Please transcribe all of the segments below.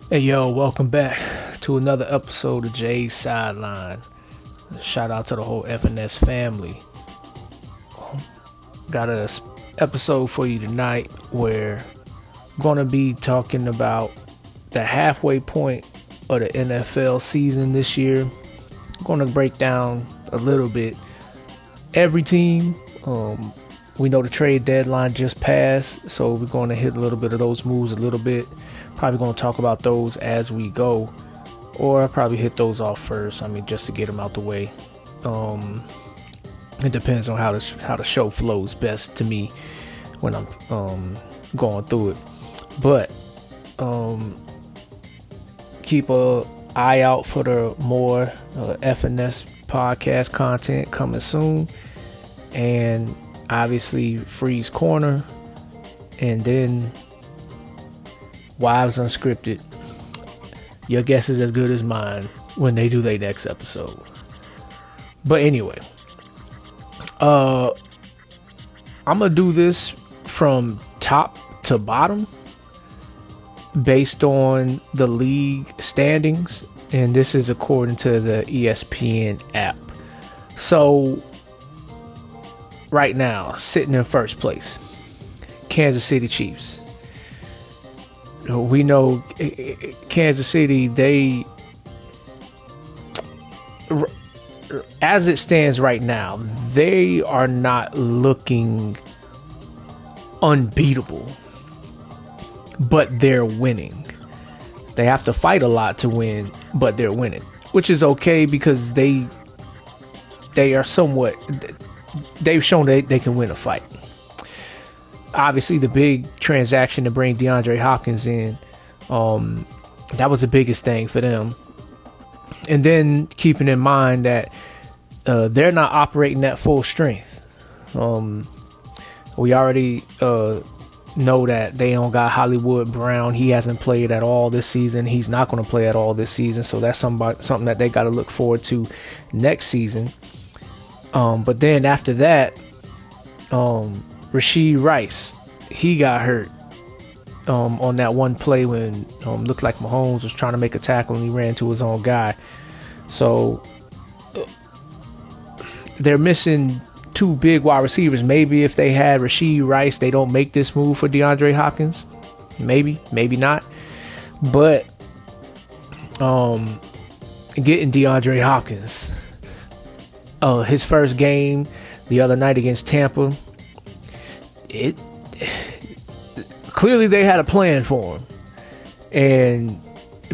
Hey yo, welcome back to another episode of Jay's Sideline. Shout out to the whole FNS family. Got a episode for you tonight where I'm going to be talking about the halfway point of the NFL season this year. I'm going to break down a little bit every team. We know the trade deadline just passed, so we're going to hit a little bit of those moves a little bit. Probably going to talk about those as we go, or I'll probably hit those off first. I mean, just to get them out the way. It depends on how the show flows best to me when I'm going through it. But keep a eye out for the more FNS podcast content coming soon, and obviously Freeze Corner, and then Wives Unscripted. Your guess is as good as mine when they do their next episode. But anyway, I'm gonna do this from top to bottom based on the league standings, and this is according to the ESPN app. So right now, sitting in first place, Kansas City Chiefs. We know Kansas City, as it stands right now, they are not looking unbeatable, but they're winning. They have to fight a lot to win, but they're winning, which is okay because they are somewhat, they've shown they can win a fight. Obviously, the big transaction to bring DeAndre Hopkins in, that was the biggest thing for them. And then keeping in mind that they're not operating at full strength. We already know that they don't got Hollywood Brown. He hasn't played at all this season. He's not going to play at all this season. So that's something that they got to look forward to next season. But then after that, Rashee Rice, he got hurt on that one play when looked like Mahomes was trying to make a tackle and he ran to his own guy. So they're missing two big wide receivers. Maybe if they had Rashee Rice, they don't make this move for DeAndre Hopkins. Maybe not. But getting DeAndre Hopkins, his first game the other night against Tampa, it clearly they had a plan for him, and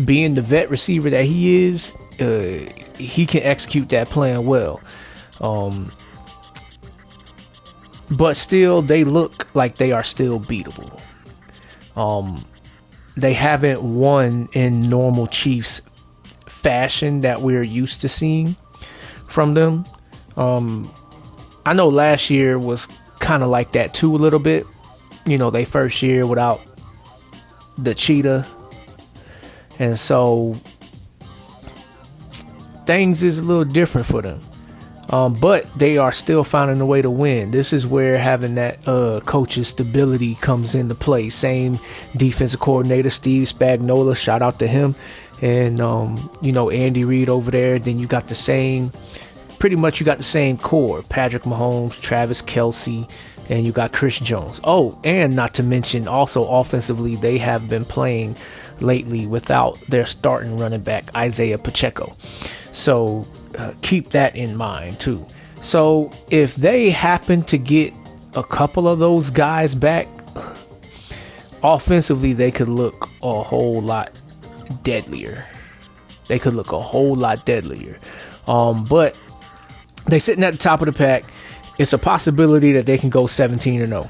being the vet receiver that he is, he can execute that plan well. But still, they look like they are still beatable. They haven't won in normal Chiefs fashion that we're used to seeing from them. I know last year was kind of like that too a little bit. You know, they first year without the cheetah, and so things is a little different for them. But they are still finding a way to win. This is where having that coach's stability comes into play. Same defensive coordinator, Steve Spagnuolo, shout out to him, and Andy Reid over there. Then you got the same core: Patrick Mahomes, Travis Kelce, and you got Chris Jones. Oh, and not to mention also offensively, they have been playing lately without their starting running back, Isaiah Pacheco. So keep that in mind too. So if they happen to get a couple of those guys back, offensively, they could look a whole lot deadlier. But they sitting at the top of the pack. It's a possibility that they can go 17-0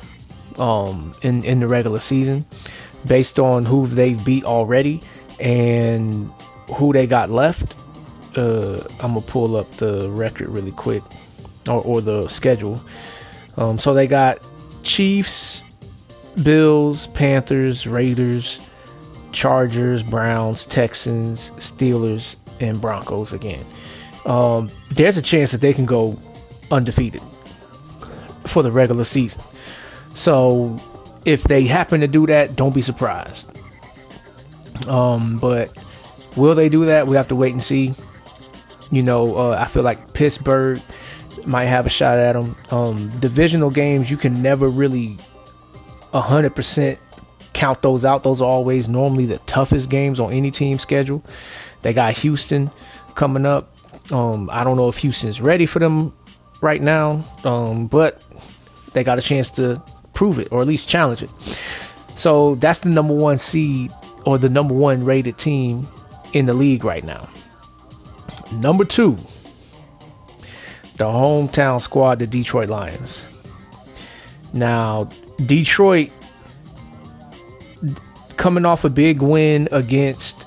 in the regular season based on who they've beat already and who they got left. I'm gonna pull up the record really quick, or the schedule. So they got Chiefs, Bills, Panthers, Raiders, Chargers, Browns, Texans, Steelers, and Broncos again. There's a chance that they can go undefeated for the regular season. So if they happen to do that, don't be surprised. But will they do that? We have to wait and see. I feel like Pittsburgh might have a shot at them. Divisional games, you can never really 100% count those out. Those are always normally the toughest games on any team's schedule. They got Houston coming up. I don't know if Houston's ready for them right now, but they got a chance to prove it, or at least challenge it. So that's the number one seed, or the number one rated team in the league right now. Number two, the hometown squad, the Detroit Lions. Now, Detroit, coming off a big win against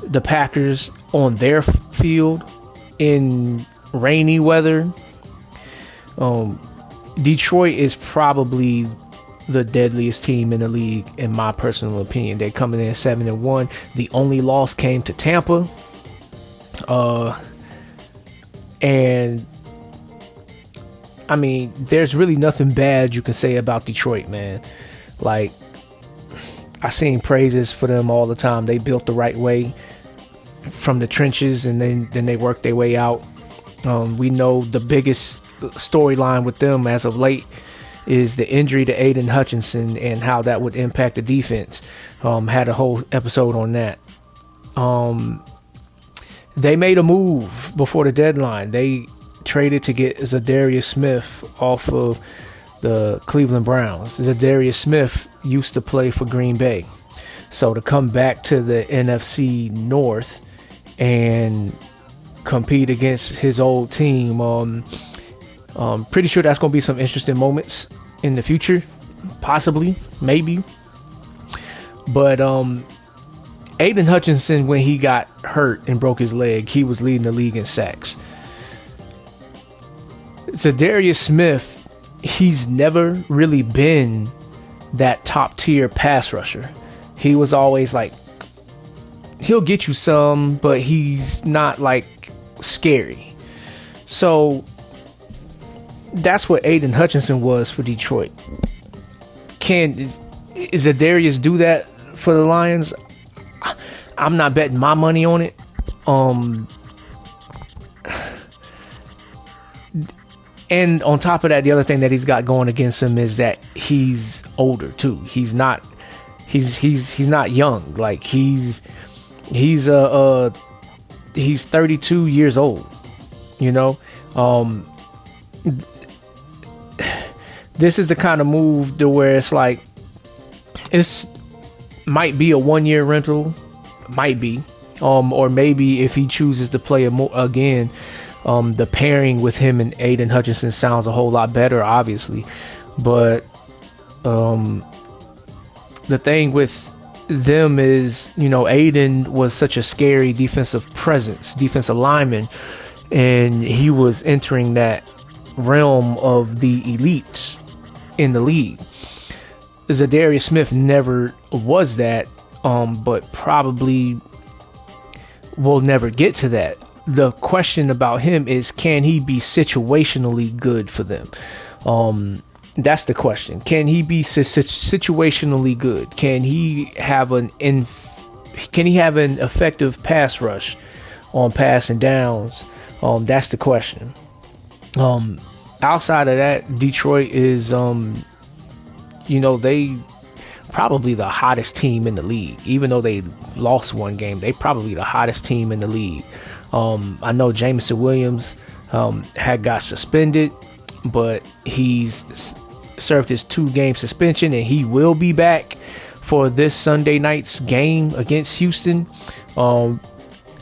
the Packers on their field in rainy weather. Detroit is probably the deadliest team in the league, in my personal opinion. They're coming in 7-1. The only loss came to Tampa. And I mean, there's really nothing bad you can say about Detroit, man. Like, I seen praises for them all the time. They built the right way from the trenches, and then they worked their way out. We know the biggest storyline with them as of late is the injury to Aiden Hutchinson and how that would impact the defense. Had a whole episode on that. They made a move before the deadline. They traded to get Zadarius Smith off of the Cleveland Browns. Zadarius Smith used to play for Green Bay. So to come back to the NFC North and compete against his old team, pretty sure that's going to be some interesting moments in the future. Possibly, maybe. But Aiden Hutchinson, when he got hurt and broke his leg, he was leading the league in sacks. Zadarius Smith, he's never really been that top tier pass rusher. He was always like, he'll get you some, but he's not like scary. So that's what Aiden Hutchinson was for Detroit. Is Zadarius do that for the Lions? I'm not betting my money on it. And on top of that, the other thing that he's got going against him is that he's older too. He's not young. Like he's 32 years old. This is the kind of move to where it's like, it's might be a 1-year rental, might be, or maybe if he chooses to play again, the pairing with him and Aiden Hutchinson sounds a whole lot better, obviously. But the thing with them is, Aiden was such a scary defensive presence, defensive lineman, and he was entering that realm of the elites in the league. Zadarius Smith never was that, but probably will never get to that. The question about him is, can he be situationally good for them? That's the question. Can he be situationally good? Can he have an effective pass rush on passing downs? That's the question. Outside of that, Detroit is, they probably the hottest team in the league. Even though they lost one game, they probably the hottest team in the league. I know Jameson Williams had got suspended, but he's served his 2-game suspension, and he will be back for this Sunday night's game against Houston. It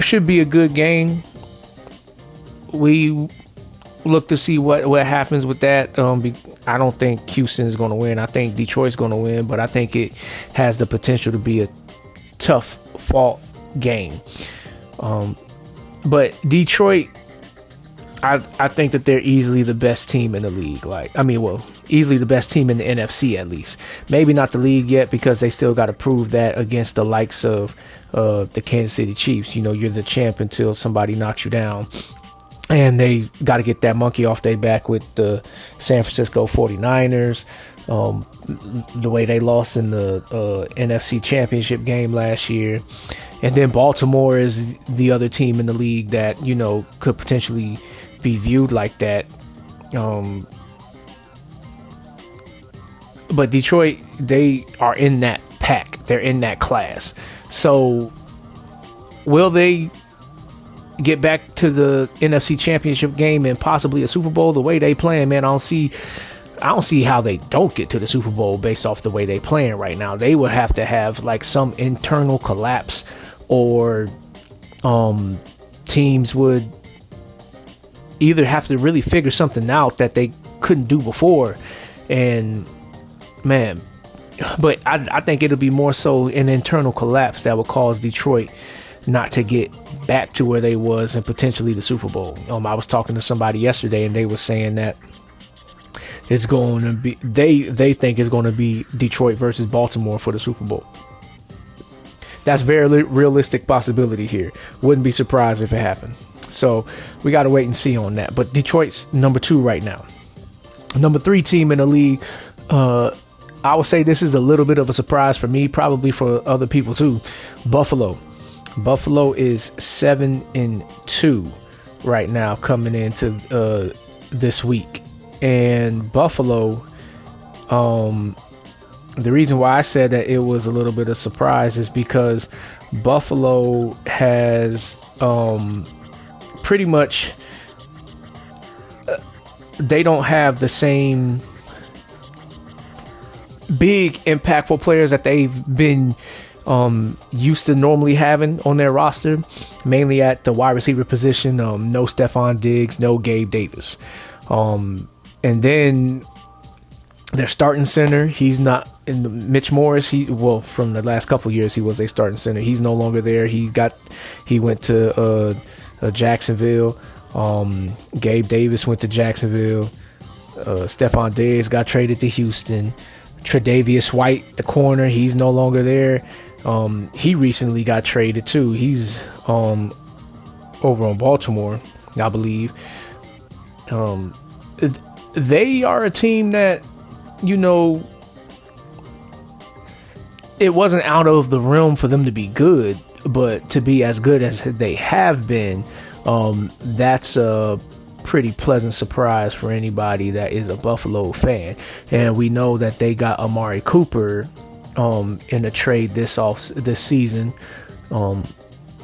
should be a good game. We look to see what happens with that. I don't think Houston is going to win. I think Detroit's going to win, but I think it has the potential to be a tough fought game. But Detroit, I think that they're easily the best team in the league. Easily the best team in the NFC at least. Maybe not the league yet, because they still got to prove that against the likes of the Kansas City Chiefs. You're the champ until somebody knocks you down. and they got to get that monkey off their back with the San Francisco 49ers. The way they lost in the NFC Championship game last year. And then Baltimore is the other team in the league that, you know, could potentially be viewed like that. But Detroit, they are in that pack. They're in that class. So will they get back to the NFC Championship game and possibly a Super Bowl? The way they playing, man, I don't see how they don't get to the Super Bowl based off the way they playing right now. They would have to have like some internal collapse, or teams would either have to really figure something out that they couldn't do before. And man, but I think it'll be more so an internal collapse that would cause Detroit not to get back to where they was and potentially the Super Bowl. I was talking to somebody yesterday and they were saying that it's going to be, they think it's going to be Detroit versus Baltimore for the Super Bowl. That's very realistic possibility here. Wouldn't be surprised if it happened. So we got to wait and see on that. But Detroit's number 2 right now. Number 3 team in the league. I would say this is a little bit of a surprise for me, probably for other people too. Buffalo. Buffalo is 7-2 right now coming into this week. And Buffalo, the reason why I said that it was a little bit of surprise is because Buffalo has pretty much they don't have the same big impactful players that they've been used to normally having on their roster, mainly at the wide receiver position. No Stephon Diggs, no Gabe Davis. And then their starting center, he's not in. Mitch Morris, from the last couple of years, he was a starting center. He's no longer there. He went to Jacksonville. Gabe Davis went to Jacksonville. Stephon Diggs got traded to Houston. Tre'Davious White, the corner, he's no longer there. He recently got traded too. He's over on Baltimore, I believe. They are a team that, you know, it wasn't out of the realm for them to be good, but to be as good as they have been, that's a pretty pleasant surprise for anybody that is a Buffalo fan. And we know that they got Amari Cooper in a trade this season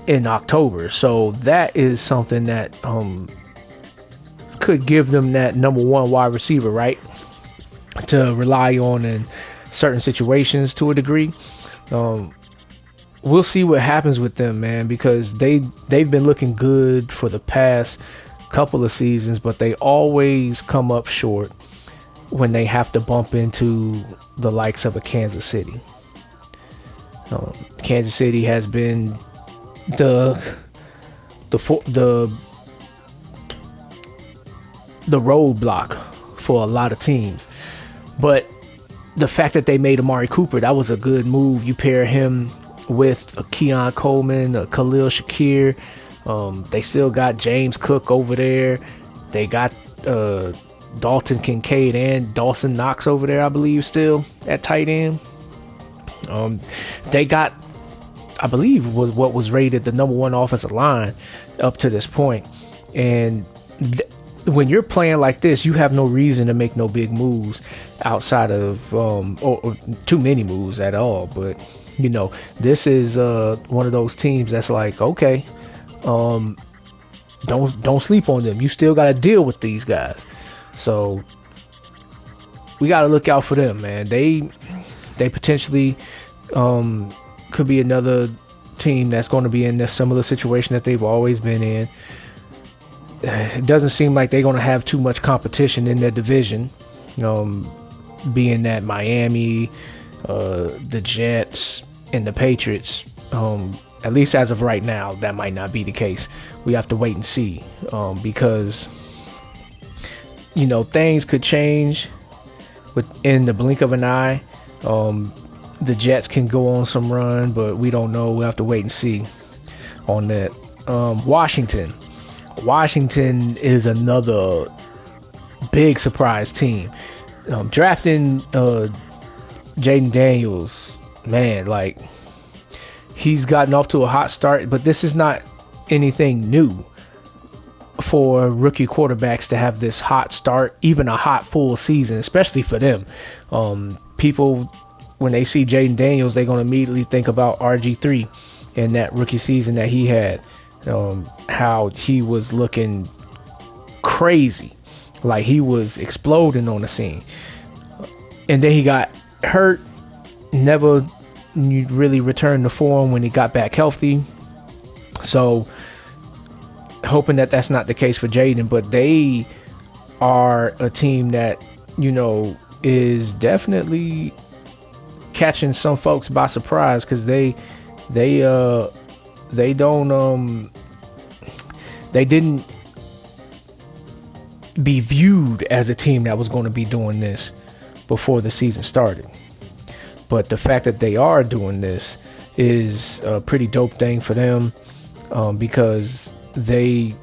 in October. So that is something that could give them that number 1 wide receiver, right, to rely on in certain situations to a degree. We'll see what happens with them, man, because they've been looking good for the past couple of seasons, but they always come up short when they have to bump into the likes of a Kansas City. Kansas City has been the roadblock for a lot of teams. But the fact that they made Amari Cooper, that was a good move. You pair him with a Keon Coleman, a Khalil Shakir. They still got James Cook over there. They got Dalton Kincaid and Dawson Knox over there, I believe, still at tight end. They got, I believe, was what was rated the number 1 offensive line up to this point. And when you're playing like this, you have no reason to make no big moves outside of or too many moves at all. But you know, this is one of those teams that's like, okay, don't sleep on them. You still got to deal with these guys. So we got to look out for them, man. They potentially could be another team that's going to be in this similar situation that they've always been in. It doesn't seem like they're going to have too much competition in their division, being that Miami, the Jets, and the Patriots, at least as of right now, that might not be the case. We have to wait and see, because things could change within the blink of an eye. The Jets can go on some run, but we don't know. We'll have to wait and see on that. Washington is another big surprise team. Drafting Jaden Daniels, man, like, he's gotten off to a hot start, but this is not anything new for rookie quarterbacks to have this hot start, even a hot full season, especially for them. People, when they see Jaden Daniels, they're going to immediately think about RG3 and that rookie season that he had, how he was looking crazy, like he was exploding on the scene. And then he got hurt, never really returned to form when he got back healthy. So hoping that that's not the case for Jaden, but they are a team that, you know, is definitely catching some folks by surprise, because they didn't be viewed as a team that was going to be doing this before the season started. But the fact that they are doing this is a pretty dope thing for them, because they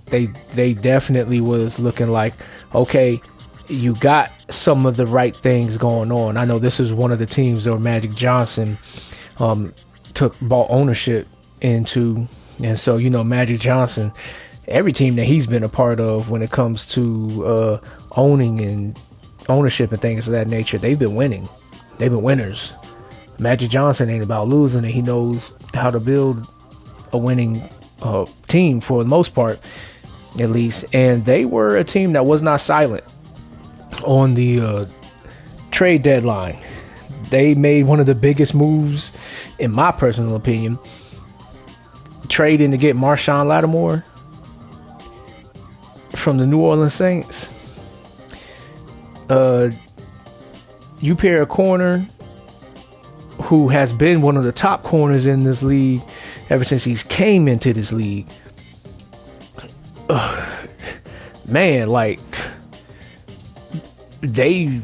definitely was looking like, okay, you got some of the right things going on. I know this is one of the teams where Magic Johnson bought ownership into, and so, you know, Magic Johnson, every team that he's been a part of when it comes to owning and ownership and things of that nature, they've been winning. They've been winners. Magic Johnson ain't about losing, and he knows how to build a winning team for the most part, at least. And they were a team that was not silent on the trade deadline. They made one of the biggest moves, in my personal opinion, trading to get Marshawn Lattimore from the New Orleans Saints. You pair a corner who has been one of the top corners in this league ever since he's came into this league. Man, like, they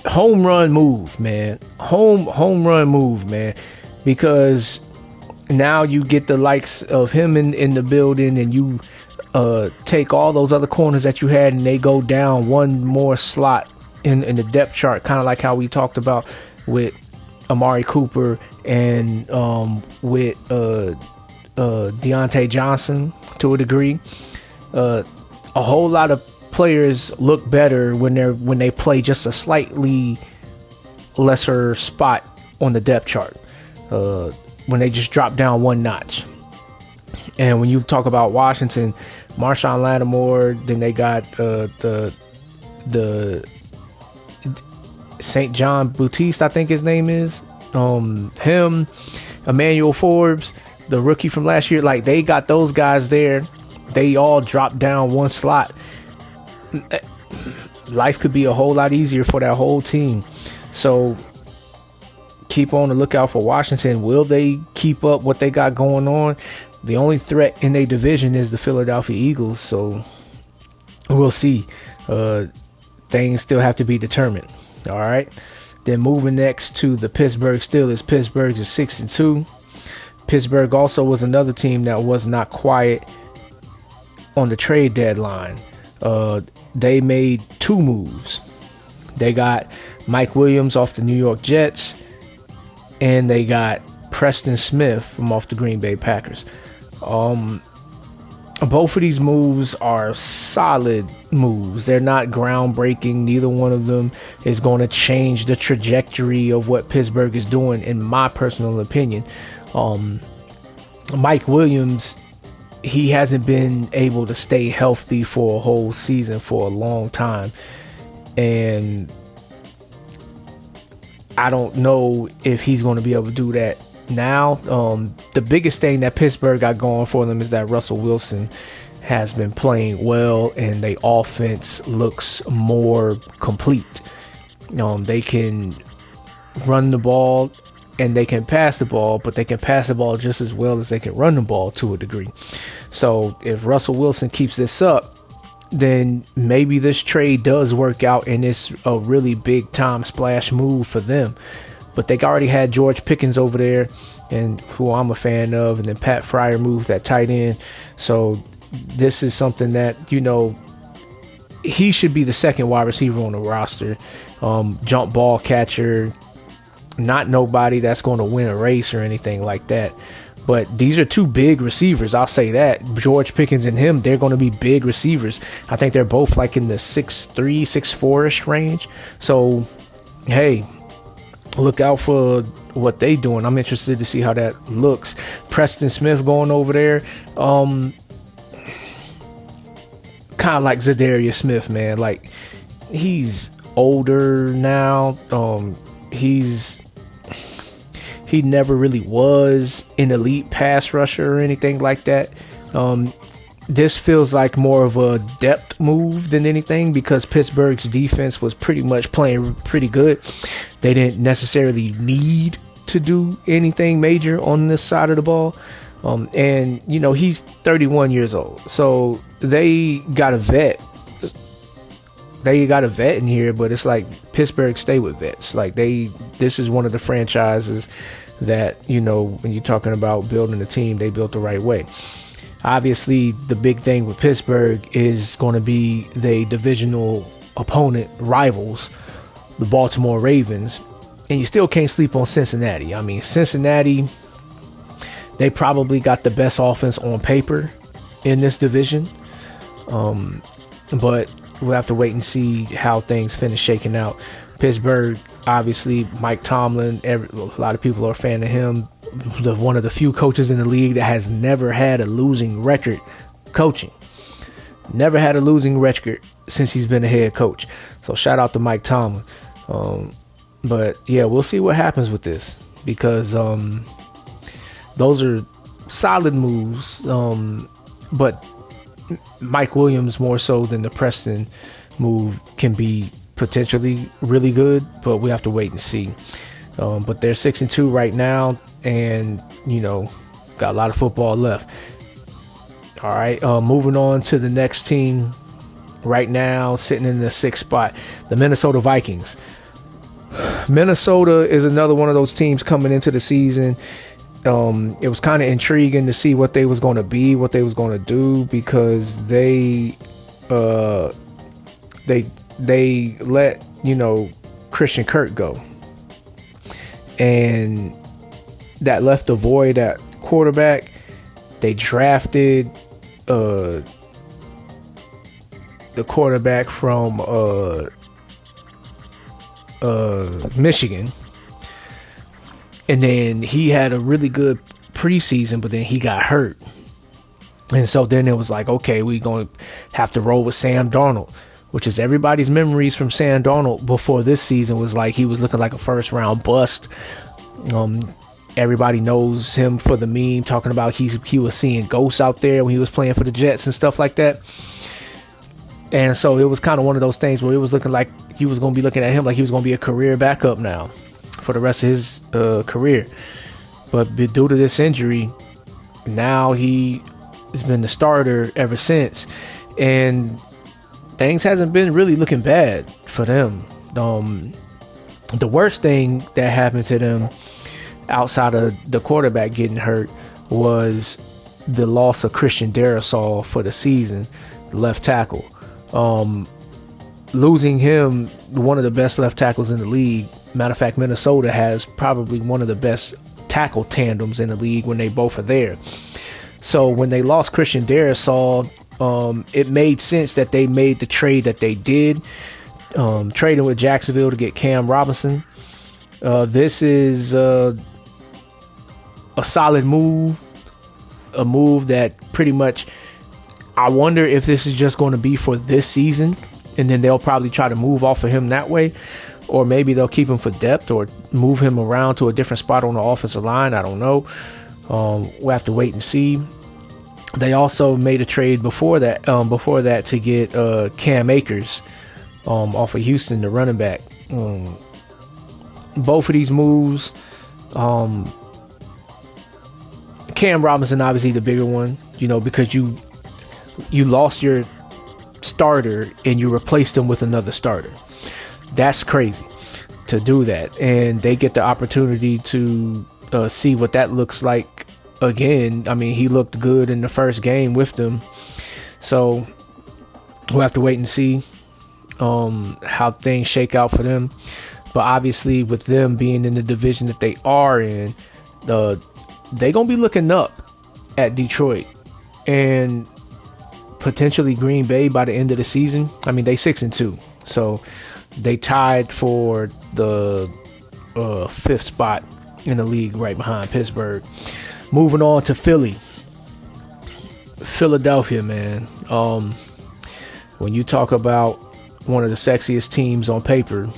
home run move, man. Home run move, man. Because now you get the likes of him in the building, and you take all those other corners that you had, and they go down one more slot in the depth chart, kind of like how we talked about with Amari Cooper and with Deontay Johnson to a degree. A whole lot of players look better when they play just a slightly lesser spot on the depth chart, when they just drop down one notch. And when you talk about Washington, Marshawn Lattimore, then they got the St. John Baptiste, I think his name is, him, Emmanuel Forbes, the rookie from last year. Like, they got those guys there. They all dropped down one slot. Life could be a whole lot easier for that whole team. So keep on the lookout for Washington. Will they keep up what they got going on? The only threat in their division is the Philadelphia Eagles. So we'll see. Things still have to be determined. All right. Then moving next to the Pittsburgh Steelers. Pittsburgh is 6-2. Pittsburgh also was another team that was not quiet on the trade deadline. They made two moves. They got Mike Williams off the New York Jets, and they got Preston Smith from off the Green Bay Packers. Both of these moves are solid moves. They're not groundbreaking. Neither one of them is going to change the trajectory of what Pittsburgh is doing, in my personal opinion. Mike Williams, he hasn't been able to stay healthy for a whole season for a long time. And I don't know if he's going to be able to do that now. The biggest thing that Pittsburgh got going for them is that Russell Wilson has been playing well, and the offense looks more complete. They can run the ball and they can pass the ball, but they can pass the ball just as well as they can run the ball to a degree. So if Russell Wilson keeps this up, then maybe this trade does work out and it's a really big time splash move for them. but they already had George Pickens over there, and who I'm a fan of, and then Pat Fryer moved that tight end. So this is something that, he should be the second wide receiver on the roster. Jump ball catcher, not nobody that's going to win a race or anything like that. But these are two big receivers. I'll say that. George Pickens and him, they're going to be big receivers. I think they're both like in the 6'3", 6'4"-ish range. So, hey, look out for what they doing. I'm interested to see how that looks. Preston Smith going over there. Kind of like Zadarius Smith, man. Like, he's older now. He never really was an elite pass rusher or anything like that. This feels like more of a depth move than anything, because Pittsburgh's defense was pretty much playing pretty good. They didn't necessarily need to do anything major on this side of the ball. And, he's 31 years old. So they got a vet. They got a vet in here, but it's like Pittsburgh stay with vets. Like this is one of the franchises that, when you're talking about building a team, they built the right way. Obviously, the big thing with Pittsburgh is going to be the divisional opponent rivals, the Baltimore Ravens. And you still can't sleep on Cincinnati. I mean, Cincinnati, they probably got the best offense on paper in this division. But we'll have to wait and see how things finish shaking out. Pittsburgh, obviously, Mike Tomlin, a lot of people are a fan of him. One of the few coaches in the league that has never had a losing record coaching. Never had a losing record since he's been a head coach. So shout out to Mike Tomlin. But yeah, we'll see what happens with this, because those are solid moves. But Mike Williams, more so than the Preston move, can be potentially really good, but we have to wait and see. But they're 6-2 right now, and got a lot of football left. All right, moving on to the next team right now, sitting in the 6th spot, the Minnesota Vikings. Minnesota is another one of those teams coming into the season. It was kind of intriguing to see what they was going to be, what they was going to do, because they let Christian Kirk go, and that left a void at quarterback. They drafted the quarterback from Michigan. And then he had a really good preseason, but then he got hurt. And so then it was like, okay, we're going to have to roll with Sam Darnold, which is everybody's memories from Sam Darnold before this season was like he was looking like a first-round bust. Everybody knows him for the meme talking about he was seeing ghosts out there when he was playing for the Jets and stuff like that. And so it was kind of one of those things where it was looking like he was going to be looking at him like he was going to be a career backup now for the rest of his career. But due to this injury, now he has been the starter ever since, and things hasn't been really looking bad for them. The worst thing that happened to them outside of the quarterback getting hurt was the loss of Christian Darrisaw for the season, left tackle. Losing him, one of the best left tackles in the league. Matter of fact, Minnesota has probably one of the best tackle tandems in the league when they both are there. So when they lost Christian Darrisaw, it made sense that they made the trade that they did, trading with Jacksonville to get Cam Robinson. This is a solid move, a move that pretty much, I wonder if this is just going to be for this season, and then they'll probably try to move off of him that way. Or maybe they'll keep him for depth or move him around to a different spot on the offensive line. I don't know. We'll have to wait and see. They also made a trade before that to get Cam Akers off of Houston, the running back. Both of these moves, Cam Robinson obviously the bigger one, because you lost your starter and you replaced him with another starter. That's crazy. to do that, and they get the opportunity to see what that looks like again. I mean, he looked good in the first game with them, so we'll have to wait and see how things shake out for them. But obviously, with them being in the division that they are in, they're gonna be looking up at Detroit and potentially Green Bay by the end of the season. I mean, they 6-2, so they tied for the 5th spot in the league, right behind Pittsburgh. Moving on to Philadelphia, man. When you talk about one of the sexiest teams on paper,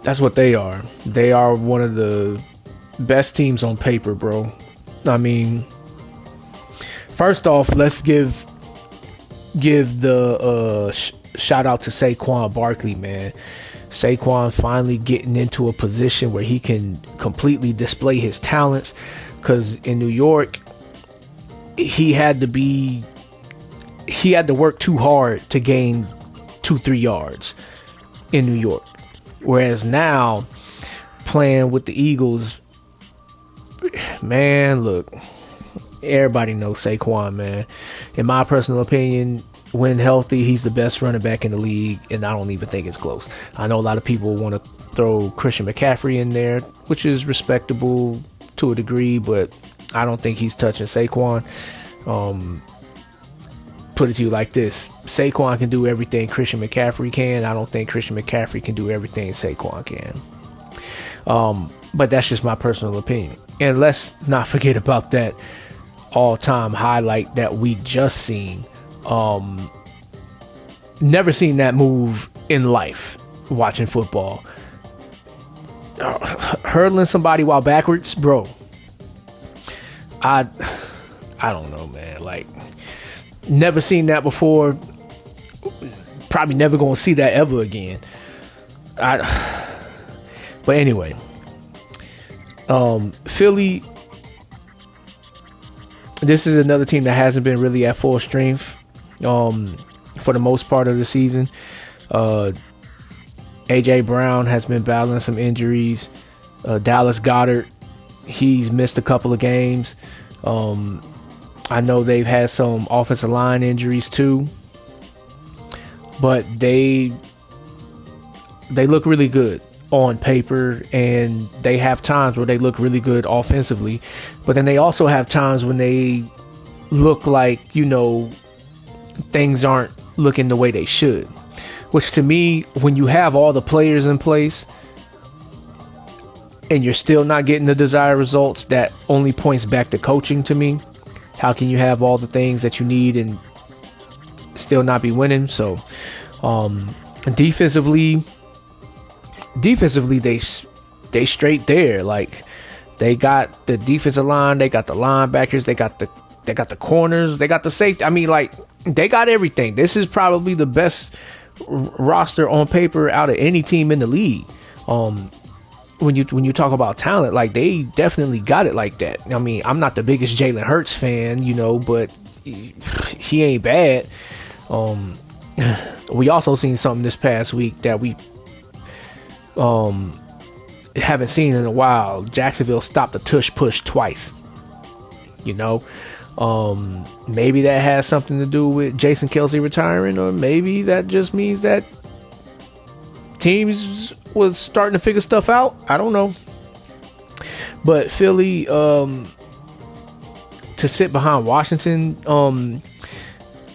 that's what they are. They are one of the best teams on paper, bro. I mean, first off, let's give the shout out to Saquon Barkley, man. Saquon finally getting into a position where he can completely display his talents, because in New York, he had to work too hard to gain 2-3 yards in New York. Whereas now, playing with the Eagles, man, look, everybody knows Saquon, man. In my personal opinion, when healthy, he's the best running back in the league, and I don't even think it's close. I know a lot of people want to throw Christian McCaffrey in there, which is respectable to a degree, but I don't think he's touching Saquon. Put it to you like this: Saquon can do everything Christian McCaffrey can. I don't think Christian McCaffrey can do everything Saquon can. But that's just my personal opinion. And let's not forget about that all-time highlight that we just seen. Never seen that move in life watching football. Hurdling somebody while backwards, bro. I don't know, man. Like, never seen that before. Probably never gonna see that ever again. But anyway, Philly. This is another team that hasn't been really at full strength for the most part of the season. AJ Brown has been battling some injuries. Dallas Goedert, he's missed a couple of games. I know they've had some offensive line injuries too, but they look really good on paper, and they have times where they look really good offensively, but then they also have times when they look like, you know, things aren't looking the way they should, which to me, when you have all the players in place and you're still not getting the desired results, that only points back to coaching to me. How can you have all the things that you need and still not be winning? So defensively they straight there. Like, they got the defensive line, they got the linebackers, they got the corners, they got the safety. I mean, like, they got everything. This is probably the best roster on paper out of any team in the league. When you talk about talent, like, they definitely got it like that. I mean, I'm not the biggest Jalen Hurts fan, you know, but he ain't bad. We also seen something this past week that we haven't seen in a while. Jacksonville stopped the tush push twice. You know, maybe that has something to do with Jason Kelce retiring, or maybe that just means that teams was starting to figure stuff out. I don't know. But Philly, to sit behind Washington,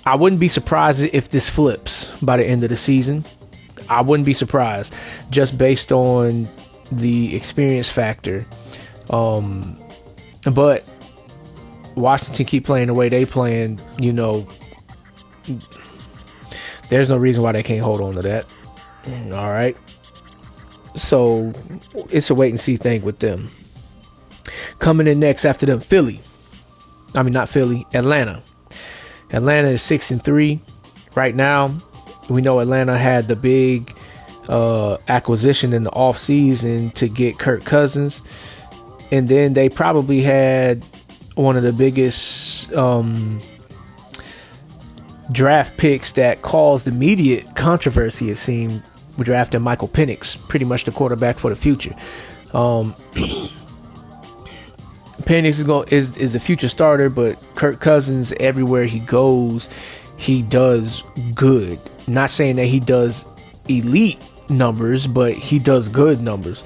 I wouldn't be surprised if this flips by the end of the season. I wouldn't be surprised, just based on the experience factor. But Washington keep playing the way they playing, you know, there's no reason why they can't hold on to that. All right. So it's a wait and see thing with them. Coming in next after them, Atlanta. Atlanta is 6-3 right now. We know Atlanta had the big acquisition in the offseason to get Kirk Cousins. And then they probably had one of the biggest draft picks that caused immediate controversy, it seemed, we drafted Michael Penix, pretty much the quarterback for the future. Penix is the future starter, but Kirk Cousins, everywhere he goes, he does good. Not saying that he does elite numbers, but he does good numbers.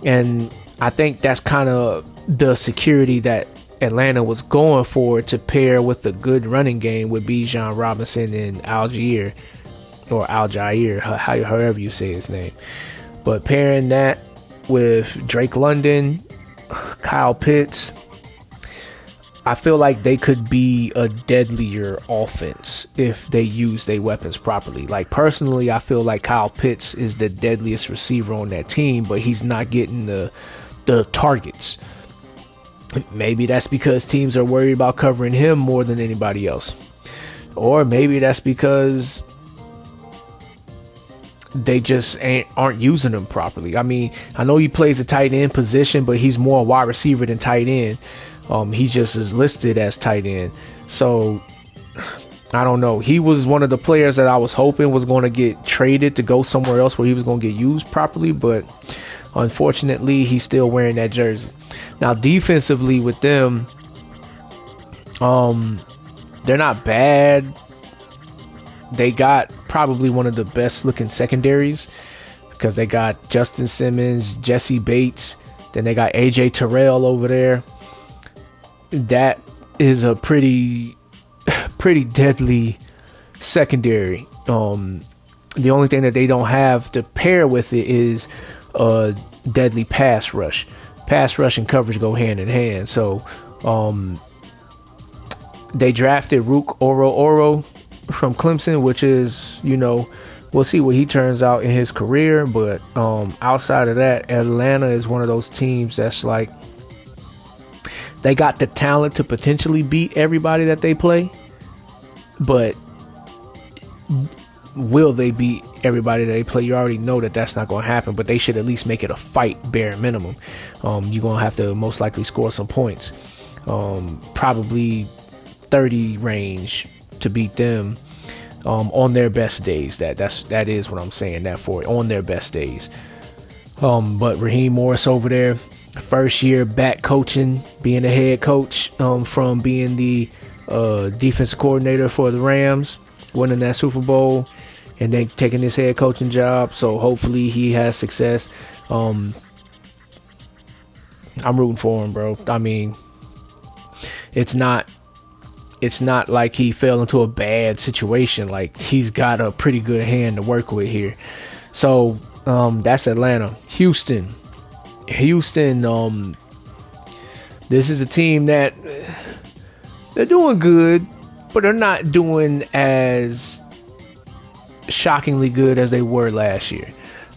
And I think that's kind of the security that Atlanta was going for, to pair with a good running game with Bijan Robinson and Algier, however you say his name. But pairing that with Drake London, Kyle Pitts, I feel like they could be a deadlier offense if they use their weapons properly. Like, personally, I feel like Kyle Pitts is the deadliest receiver on that team, but he's not getting the targets. Maybe that's because teams are worried about covering him more than anybody else. Or maybe that's because they just aren't using him properly. I mean, I know he plays a tight end position, but he's more a wide receiver than tight end. He just is listed as tight end. So I don't know. He was one of the players that I was hoping was going to get traded to go somewhere else where he was going to get used properly, but unfortunately he's still wearing that jersey. Now, defensively with them, they're not bad. They got probably one of the best looking secondaries, because they got Justin Simmons, Jesse Bates, then they got AJ Terrell over there. That is a pretty deadly secondary. The only thing that they don't have to pair with it is a deadly pass rush. Pass rush and coverage go hand in hand. So they drafted Rook Oro from Clemson, which is, we'll see what he turns out in his career. But outside of that, Atlanta is one of those teams that's like, they got the talent to potentially beat everybody that they play, but will they beat everybody that they play? You already know that that's not going to happen, but they should at least make it a fight, bare minimum. You're going to have to most likely score some points, probably 30 range to beat them on their best days. That is what I'm saying that for, on their best days. But Raheem Morris over there, first year back coaching, being a head coach, from being the defensive coordinator for the Rams, winning that Super Bowl, and then taking his head coaching job. So hopefully he has success. I'm rooting for him, bro. I mean, it's not like he fell into a bad situation. Like, he's got a pretty good hand to work with here. So that's Atlanta. Houston, this is a team that they're doing good, but they're not doing as shockingly good as they were last year.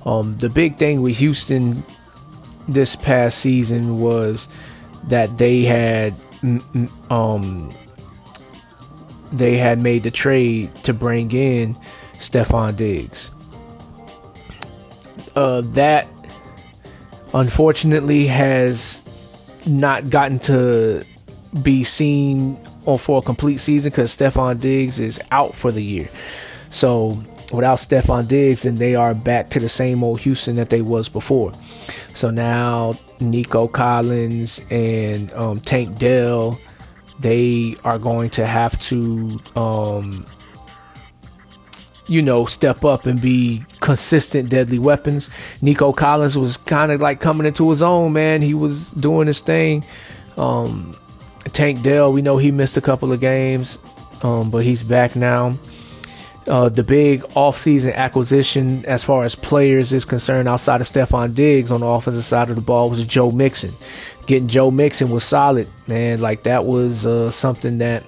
The big thing with Houston this past season was that they had made the trade to bring in Stephon Diggs. That unfortunately has not gotten to be seen for a complete season, because Stephon Diggs is out for the year. So without Stephon Diggs, and they are back to the same old Houston that they was before. So now Nico Collins and Tank Dell, they are going to have to step up and be consistent deadly weapons. Nico Collins was kind of like coming into his own, man. He was doing his thing. Tank Dell, we know he missed a couple of games, but he's back now. The big offseason acquisition as far as players is concerned, outside of Stephon Diggs on the offensive side of the ball, was Joe Mixon. Getting Joe Mixon was solid, man. Like, that was something that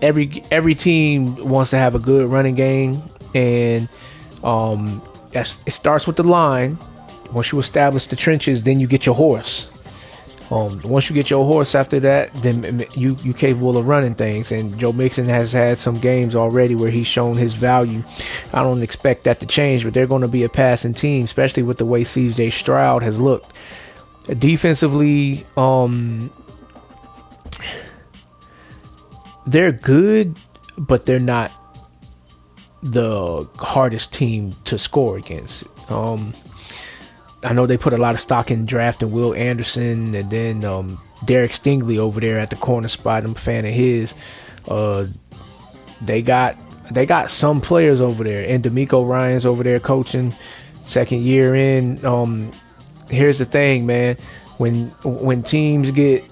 every team wants to have a good running game, and it starts with the line. Once you establish the trenches, then you get your horse. Once you get your horse after that, then you capable of running things. And Joe Mixon has had some games already where he's shown his value. I don't expect that to change, but they're going to be a passing team, especially with the way CJ Stroud has looked. Defensively, they're good, but they're not the hardest team to score against. I know they put a lot of stock in drafting Will Anderson, and then Derek Stingley over there at the corner spot. I'm a fan of his. They got some players over there, and D'Amico Ryan's over there coaching, second year in. Here's the thing, man. When teams get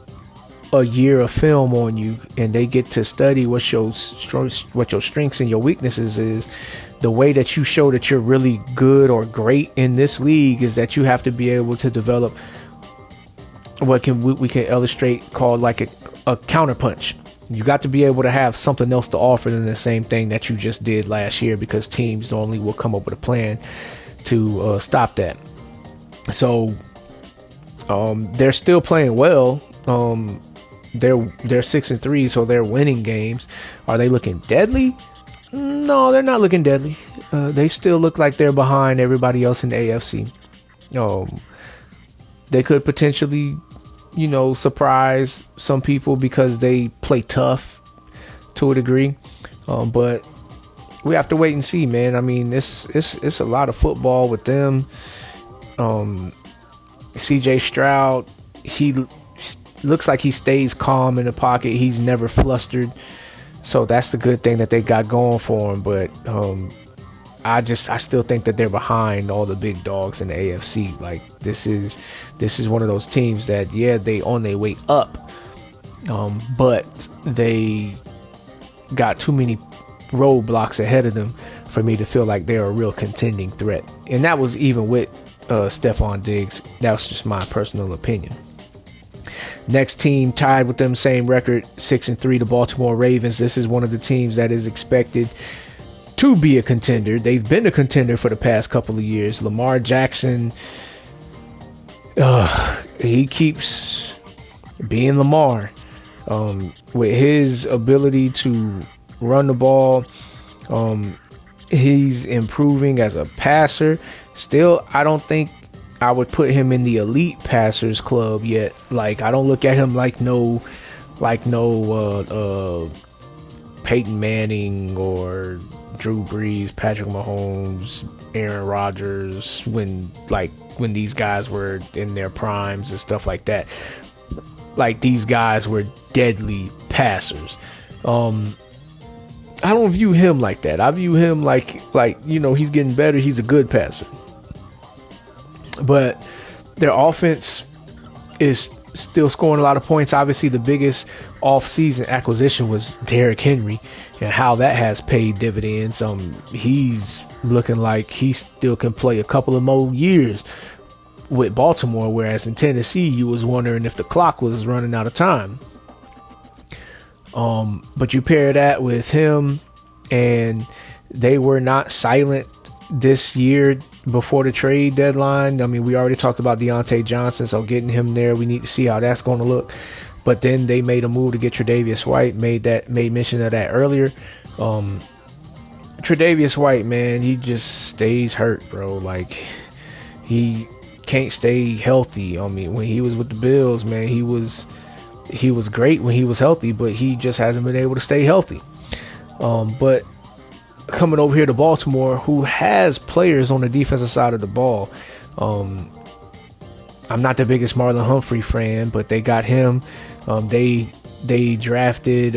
a year of film on you and they get to study what your strengths and your weaknesses is, the way that you show that you're really good or great in this league is that you have to be able to develop what we can illustrate called like a counterpunch. You got to be able to have something else to offer than the same thing that you just did last year, because teams normally will come up with a plan to stop that. So they're still playing well. They're 6-3, so they're winning games. Are they looking deadly? No, they're not looking deadly. They still look like they're behind everybody else in the AFC. They could potentially, surprise some people because they play tough to a degree. But we have to wait and see, man. I mean, it's a lot of football with them. CJ Stroud, he looks like he stays calm in the pocket. He's never flustered. So that's the good thing that they got going for him. But I still think that they're behind all the big dogs in the AFC. Like this is one of those teams that, yeah, they on their way up, but they got too many roadblocks ahead of them for me to feel like they're a real contending threat. And that was even with Stephon Diggs. That was just my personal opinion. Next team tied with them, same record, 6-3, the Baltimore Ravens. This is one of the teams that is expected to be a contender. They've been a contender for the past couple of years. Lamar Jackson, he keeps being Lamar. With his ability to run the ball, he's improving as a passer. Still, I don't think I would put him in the elite passers club yet. Like, I don't look at him like no Peyton Manning or Drew Brees, Patrick Mahomes, Aaron Rodgers, when these guys were in their primes and stuff like that. Like, these guys were deadly passers. I don't view him like that. I view him like he's getting better. He's a good passer. But their offense is still scoring a lot of points. Obviously, the biggest off-season acquisition was Derrick Henry, and how that has paid dividends. He's looking like he still can play a couple of more years with Baltimore, whereas in Tennessee, you was wondering if the clock was running out of time. But you pair that with him, and they were not silent this year before the trade deadline. I mean, we already talked about Deontay Johnson, so getting him there, we need to see how that's going to look. But then they made a move to get Tre'Davious White, made mention of that earlier. Tre'Davious White, man, he just stays hurt, bro. Like, he can't stay healthy. I mean, when he was with the Bills, man, he was great when he was healthy, but he just hasn't been able to stay healthy. But coming over here to Baltimore, who has players on the defensive side of the ball, I'm not the biggest Marlon Humphrey fan, but they got him. They drafted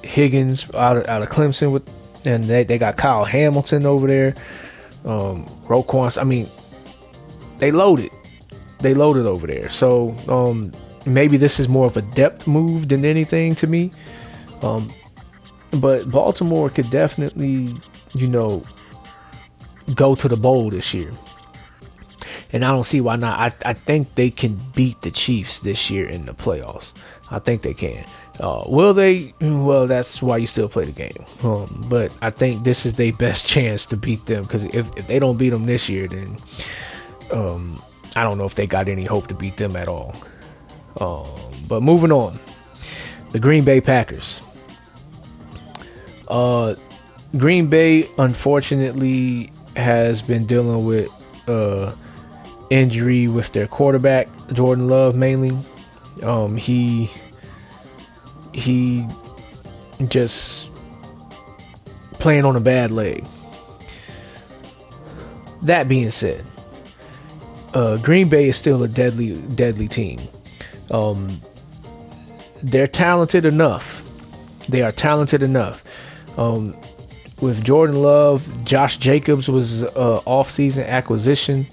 Higgins out of Clemson and they got Kyle Hamilton over there. Roquan. I mean, they loaded over there. So maybe this is more of a depth move than anything to me. But Baltimore could definitely, go to the bowl this year. And I don't see why not. I think they can beat the Chiefs this year in the playoffs. I think they can. Will they? Well, that's why you still play the game. But I think this is their best chance to beat them, because if they don't beat them this year, then I don't know if they got any hope to beat them at all. But moving on, the Green Bay Packers. Green Bay, unfortunately, has been dealing with injury with their quarterback, Jordan Love, mainly. He just playing on a bad leg. That being said, Green Bay is still a deadly team. They're talented enough. They are talented enough. With Jordan Love, Josh Jacobs was off-season acquisition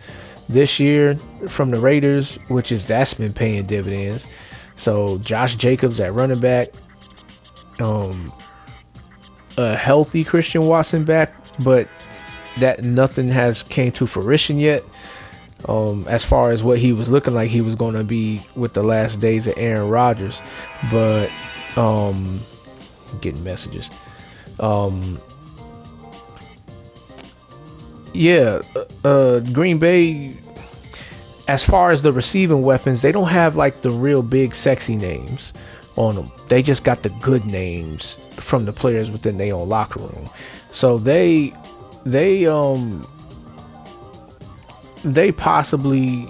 this year from the Raiders, that's been paying dividends. So Josh Jacobs at running back, a healthy Christian Watson back, but that nothing has came to fruition yet. As far as what he was looking like he was going to be with the last days of Aaron Rodgers, but getting messages. Green Bay, as far as the receiving weapons, they don't have like the real big sexy names on them. They just got the good names from the players within their own locker room. So they possibly,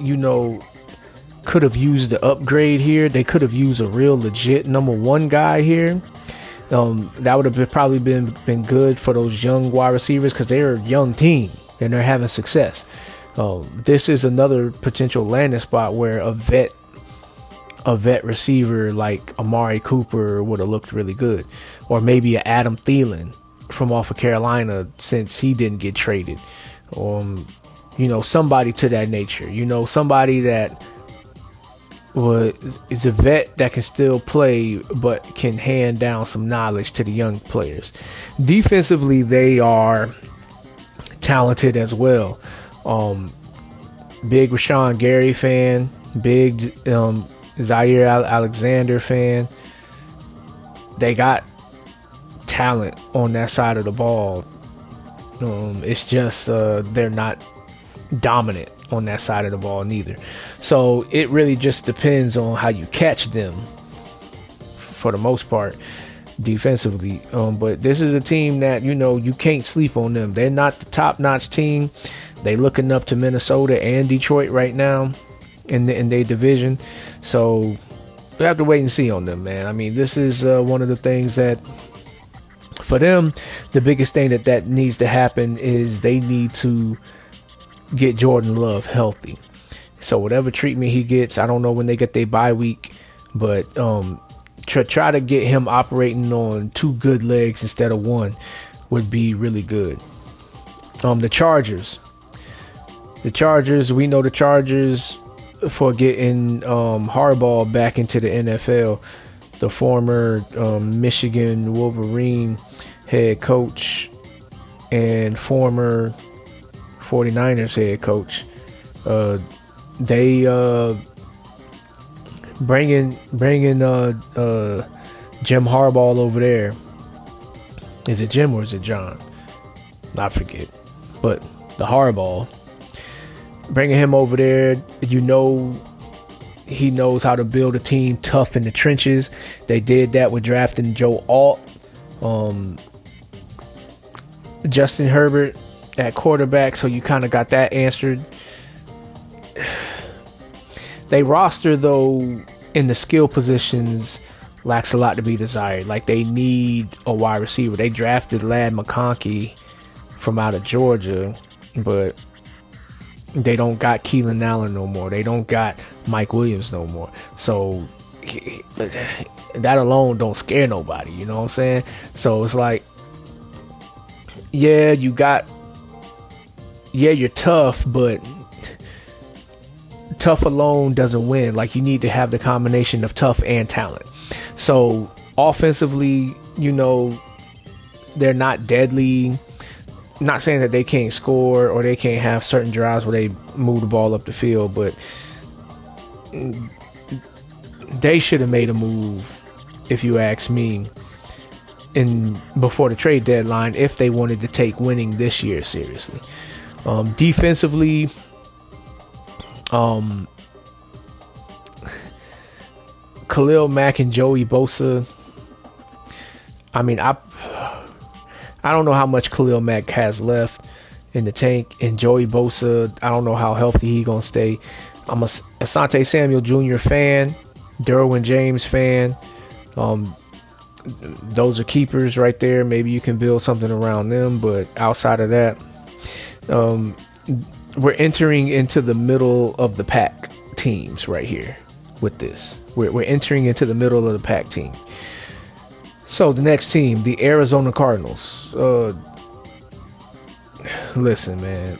could have used the upgrade here. They could have used a real legit number one guy here. That would have probably been good for those young wide receivers, because they're a young team and they're having success. This is another potential landing spot where a vet receiver like Amari Cooper would have looked really good, or maybe an Adam Thielen from off of Carolina, since he didn't get traded. Somebody to that nature. Somebody that is a vet that can still play but can hand down some knowledge to the young players. Defensively, they are talented as well. Big Rashawn Gary fan, big Zaire Alexander fan. They got talent on that side of the ball. It's just they're not dominant on that side of the ball neither. So it really just depends on how you catch them for the most part defensively. But this is a team that, you can't sleep on them. They're not the top-notch team. They looking up to Minnesota and Detroit right now in their division. So we have to wait and see on them, man. I mean, this is one of the things that, for them, the biggest thing that needs to happen is they need to get Jordan Love healthy. So whatever treatment he gets, I don't know when they get their bye week, but try to get him operating on two good legs instead of one would be really good. The Chargers, we know the Chargers for getting Harbaugh back into the NFL, the former Michigan Wolverine head coach and former 49ers head coach. They bringing Jim Harbaugh over there. Is it Jim or is it John? I forget. But the Harbaugh, bringing him over there, he knows how to build a team tough in the trenches. They did that with drafting Joe Alt, Justin Herbert at quarterback, so you kind of got that answered. They roster, though, in the skill positions lacks a lot to be desired. Like, they need a wide receiver. They drafted Ladd McConkey from out of Georgia, but they don't got Keelan Allen no more. They don't got Mike Williams no more. So that alone don't scare nobody, you know what I'm saying? So it's like, you're tough, but tough alone doesn't win. Like, you need to have the combination of tough and talent. So offensively, they're not deadly. Not saying that they can't score or they can't have certain drives where they move the ball up the field, but they should have made a move, if you ask me, before the trade deadline, if they wanted to take winning this year seriously. Defensively, Khalil Mack and Joey Bosa. I mean, I don't know how much Khalil Mack has left in the tank, and Joey Bosa, I don't know how healthy he gonna stay. I'm a Asante Samuel Jr. fan, Derwin James fan. those are keepers right there. Maybe you can build something around them, but outside of that, we're entering into the middle of the pack teams right here with this. We're entering into the middle of the pack team. So the next team, the Arizona Cardinals. Listen, man.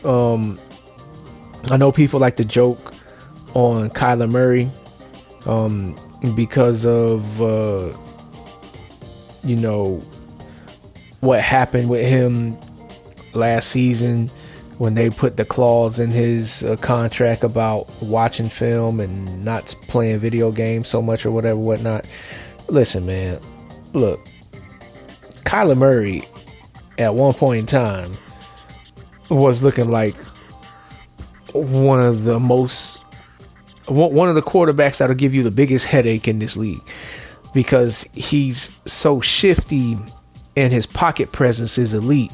I know people like to joke on Kyler Murray because of what happened with him last season when they put the clause in his contract about watching film and not playing video games so much or whatnot. Listen, man, look, Kyler Murray at one point in time was looking like one of the quarterbacks that'll give you the biggest headache in this league, because he's so shifty and his pocket presence is elite.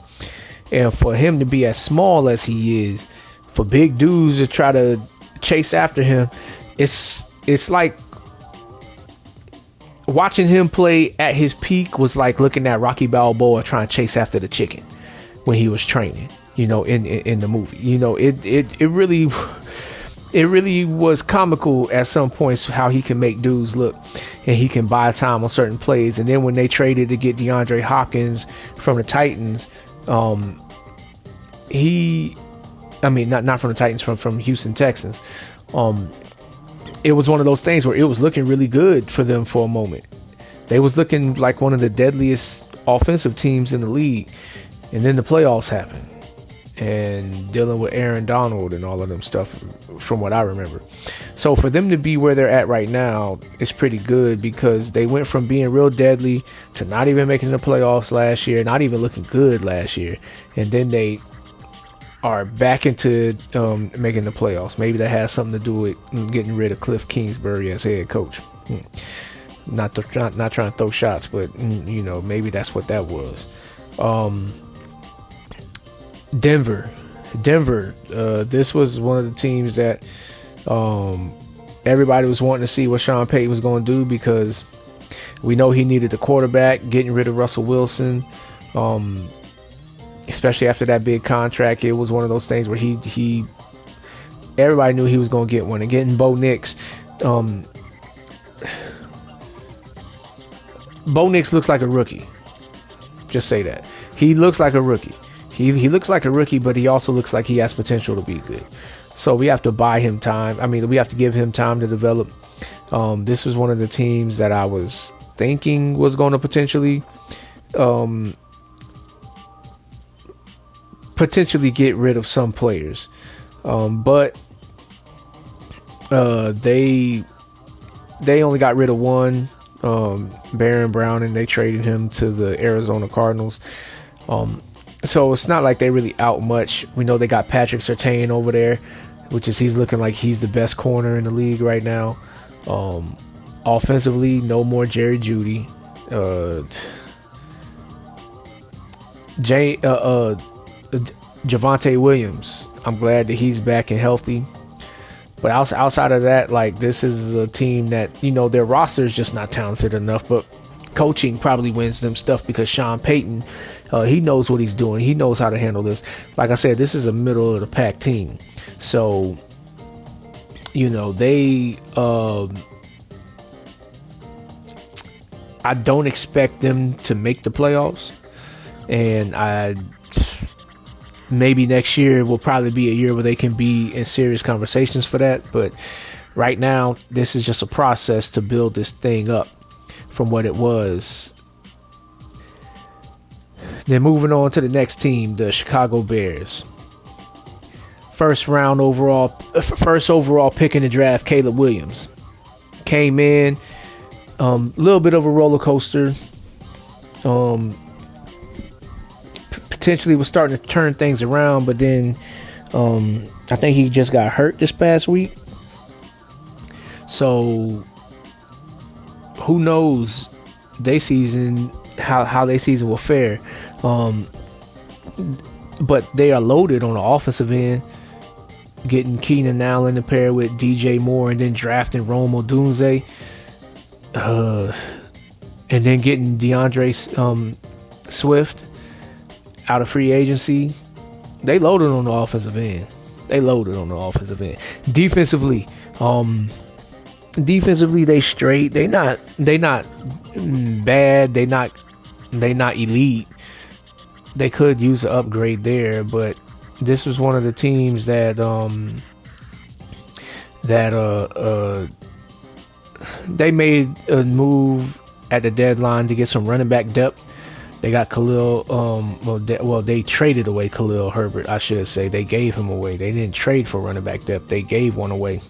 And for him to be as small as he is, for big dudes to try to chase after him, it's like watching him play at his peak was like looking at Rocky Balboa trying to chase after the chicken when he was training, in the movie. It really was comical at some points how he can make dudes look, and he can buy time on certain plays. And then when they traded to get DeAndre Hopkins from the Titans, not from the Titans, from Houston Texans. It was one of those things where it was looking really good for them for a moment. They was looking like one of the deadliest offensive teams in the league. And then the playoffs happened, and dealing with Aaron Donald and all of them stuff from what I remember. So for them to be where they're at right now is pretty good, because they went from being real deadly to not even making the playoffs last year, not even looking good last year. And then they are back into making the playoffs. Maybe that has something to do with getting rid of Cliff Kingsbury as head coach. Not trying to throw shots, but maybe that's what that was. Denver. This was one of the teams that everybody was wanting to see what Sean Payton was going to do, because we know he needed a quarterback. Getting rid of Russell Wilson, especially after that big contract, it was one of those things where he everybody knew he was going to get one. And getting Bo Nix, Bo Nix looks like a rookie. Just say that. He looks like a rookie. He looks like a rookie, but he also looks like he has potential to be good. So we have to buy him time. We have to give him time to develop. This was one of the teams that I was thinking was going to potentially get rid of some players. But they only got rid of one, Baron Brown, and they traded him to the Arizona Cardinals. So it's not like they really out much. We know they got Patrick Surtain over there, he's looking like he's the best corner in the league right now. Offensively, no more Jerry Jeudy. Javonte Williams, I'm glad that he's back and healthy. But outside of that, this is a team that, their roster is just not talented enough. But coaching probably wins them stuff, because Sean Payton, he knows what he's doing. He knows how to handle this. Like I said, this is a middle of the pack team. So, they, I don't expect them to make the playoffs. And maybe next year will probably be a year where they can be in serious conversations for that. But right now, this is just a process to build this thing up from what it was. Then moving on to the next team, the Chicago Bears. First overall pick in the draft, Caleb Williams. Came in, little bit of a roller coaster. Potentially was starting to turn things around, but then I think he just got hurt this past week. So who knows how their season will fare. But they are loaded on the offensive end, getting Keenan Allen to pair with DJ Moore, and then drafting Rome Odunze. and then getting DeAndre Swift out of free agency, they loaded on the offensive end. Defensively, they straight. They not bad. They not elite. They could use an upgrade there, but this was one of the teams that they made a move at the deadline to get some running back depth. They got Khalil. They traded away Khalil Herbert, I should say. They gave him away. They didn't trade for running back depth. They gave one away.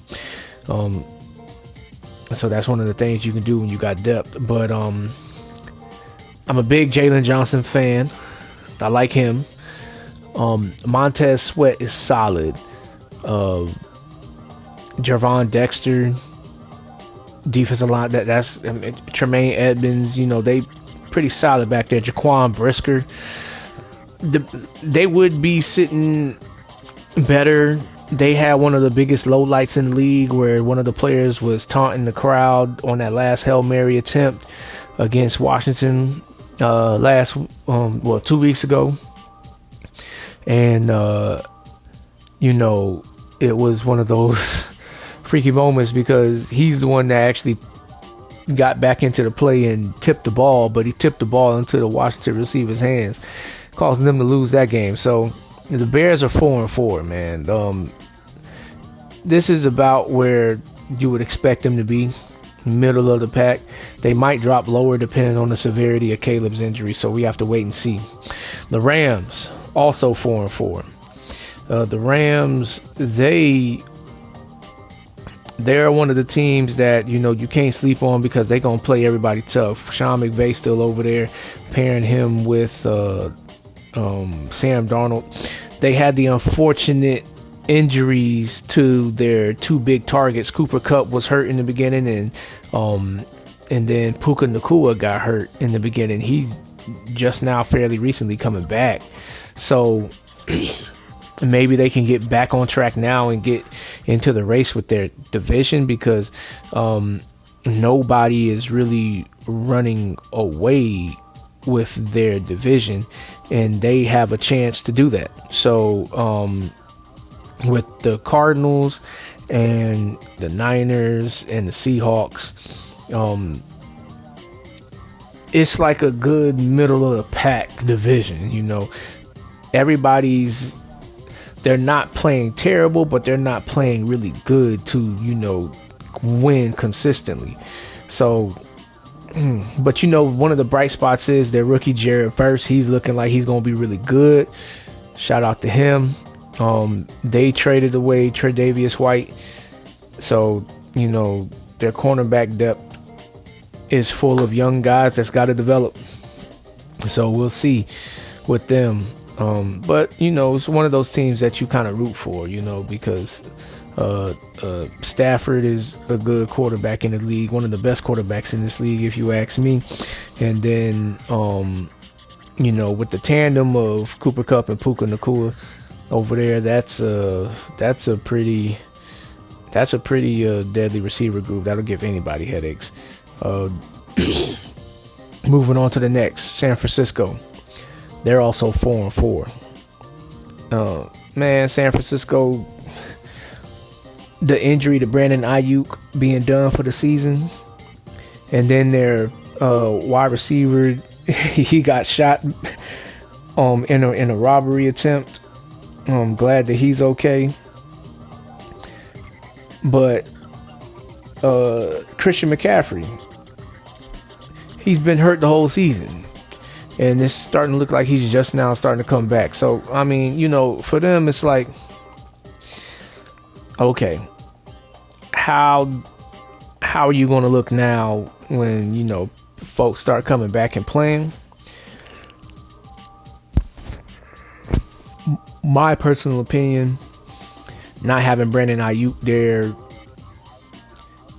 So that's one of the things you can do when you got depth. But I'm a big Jalen Johnson fan. I like him. Montez Sweat is solid. Javon Dexter, defensive line. That's Tremaine Edmonds. They pretty solid back there. Jaquan Brisker. They would be sitting better. They had one of the biggest lowlights in the league where one of the players was taunting the crowd on that last Hail Mary attempt against Washington 2 weeks ago. And, it was one of those freaky moments because he's the one that actually got back into the play and tipped the ball, but he tipped the ball into the Washington receiver's hands, causing them to lose that game. So the Bears are 4-4, man. This is about where you would expect them to be, middle of the pack. They might drop lower depending on the severity of Caleb's injury, so we have to wait and see. The Rams, also 4-4. The Rams, they're one of the teams that, you can't sleep on because they're going to play everybody tough. Sean McVay still over there, pairing him with Sam Darnold. They had the unfortunate injuries to their two big targets. Cooper Kupp was hurt in the beginning, and then Puka Nacua got hurt in the beginning. He's just now fairly recently coming back. So maybe they can get back on track now and get into the race with their division because nobody is really running away with their division, and they have a chance to do that. So with the Cardinals and the Niners and the Seahawks, it's like a good middle of the pack division. They're not playing terrible, but they're not playing really good to, win consistently. So, but one of the bright spots is their rookie Jared Verse. He's looking like he's going to be really good. Shout out to him. They traded away Tre'Davious White. So, their cornerback depth is full of young guys that's got to develop. So we'll see with them. But it's one of those teams that you kind of root for, because Stafford is a good quarterback in the league, one of the best quarterbacks in this league, if you ask me. And then, with the tandem of Cooper Kupp and Puka Nacua over there, that's a pretty deadly receiver group. That'll give anybody headaches. Moving on to the next, San Francisco. They're also 4-4. Man, San Francisco, the injury to Brandon Ayuk being done for the season, and then their wide receiver, he got shot in a robbery attempt. I'm glad that he's okay. But Christian McCaffrey, he's been hurt the whole season. And it's starting to look like he's just now starting to come back. So, I mean, for them, it's like, okay, how are you going to look now when, folks start coming back and playing? My personal opinion, not having Brandon Ayuk there,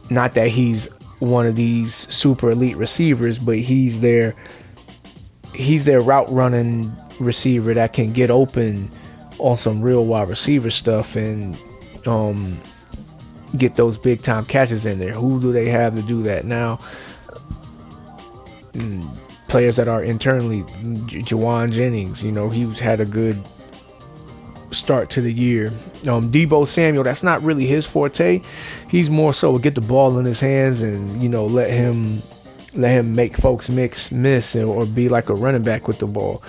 not that he's one of these super elite receivers, but he's their route running receiver that can get open on some real wide receiver stuff and get those big time catches in there. Who do they have to do that now? players that are internally, Jawan Jennings, he's had a good start to the year. Debo Samuel, that's not really his forte. He's more so get the ball in his hands and let him make folks miss or be like a running back with the ball.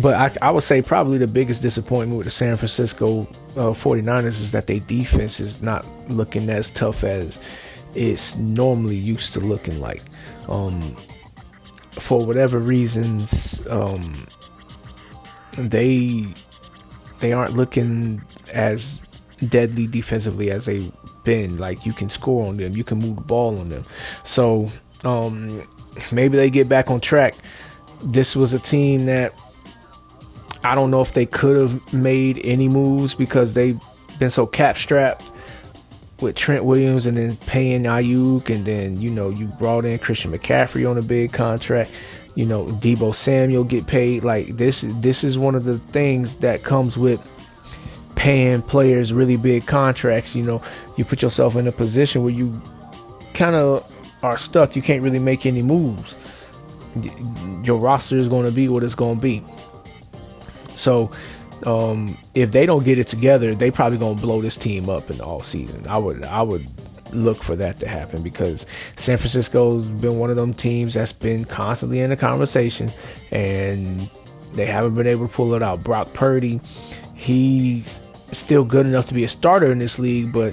But I would say probably the biggest disappointment with the San Francisco 49ers is that their defense is not looking as tough as it's normally used to looking like. For whatever reasons, they aren't looking as deadly defensively as they've been. Like, you can score on them, you can move the ball on them. So maybe they get back on track. This was a team that I don't know if they could have made any moves because they've been so cap strapped with Trent Williams and then paying Ayuk, and then you brought in Christian McCaffrey on a big contract. Debo Samuel get paid. Like, this is one of the things that comes with paying players really big contracts. You put yourself in a position where you kind of are stuck. You can't really make any moves. Your roster is going to be what it's going to be. So if they don't get it together, they probably going to blow this team up in the off season. I would look for that to happen, because San Francisco's been one of them teams that's been constantly in the conversation, and they haven't been able to pull it out. Brock Purdy, he's still good enough to be a starter in this league, but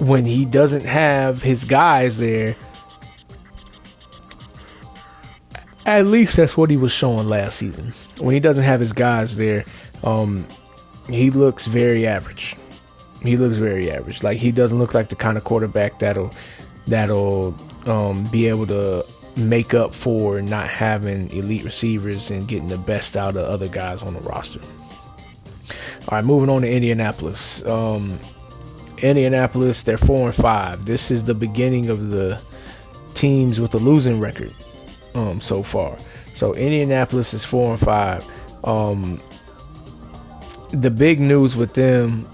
when he doesn't have his guys there, at least that's what he was showing last season. When he doesn't have his guys there, he looks very average. Like, he doesn't look like the kind of quarterback that'll be able to make up for not having elite receivers and getting the best out of other guys on the roster. All right, moving on to Indianapolis. Indianapolis, they're 4-5. This is the beginning of the teams with a losing record so far. So Indianapolis is 4-5. The big news with them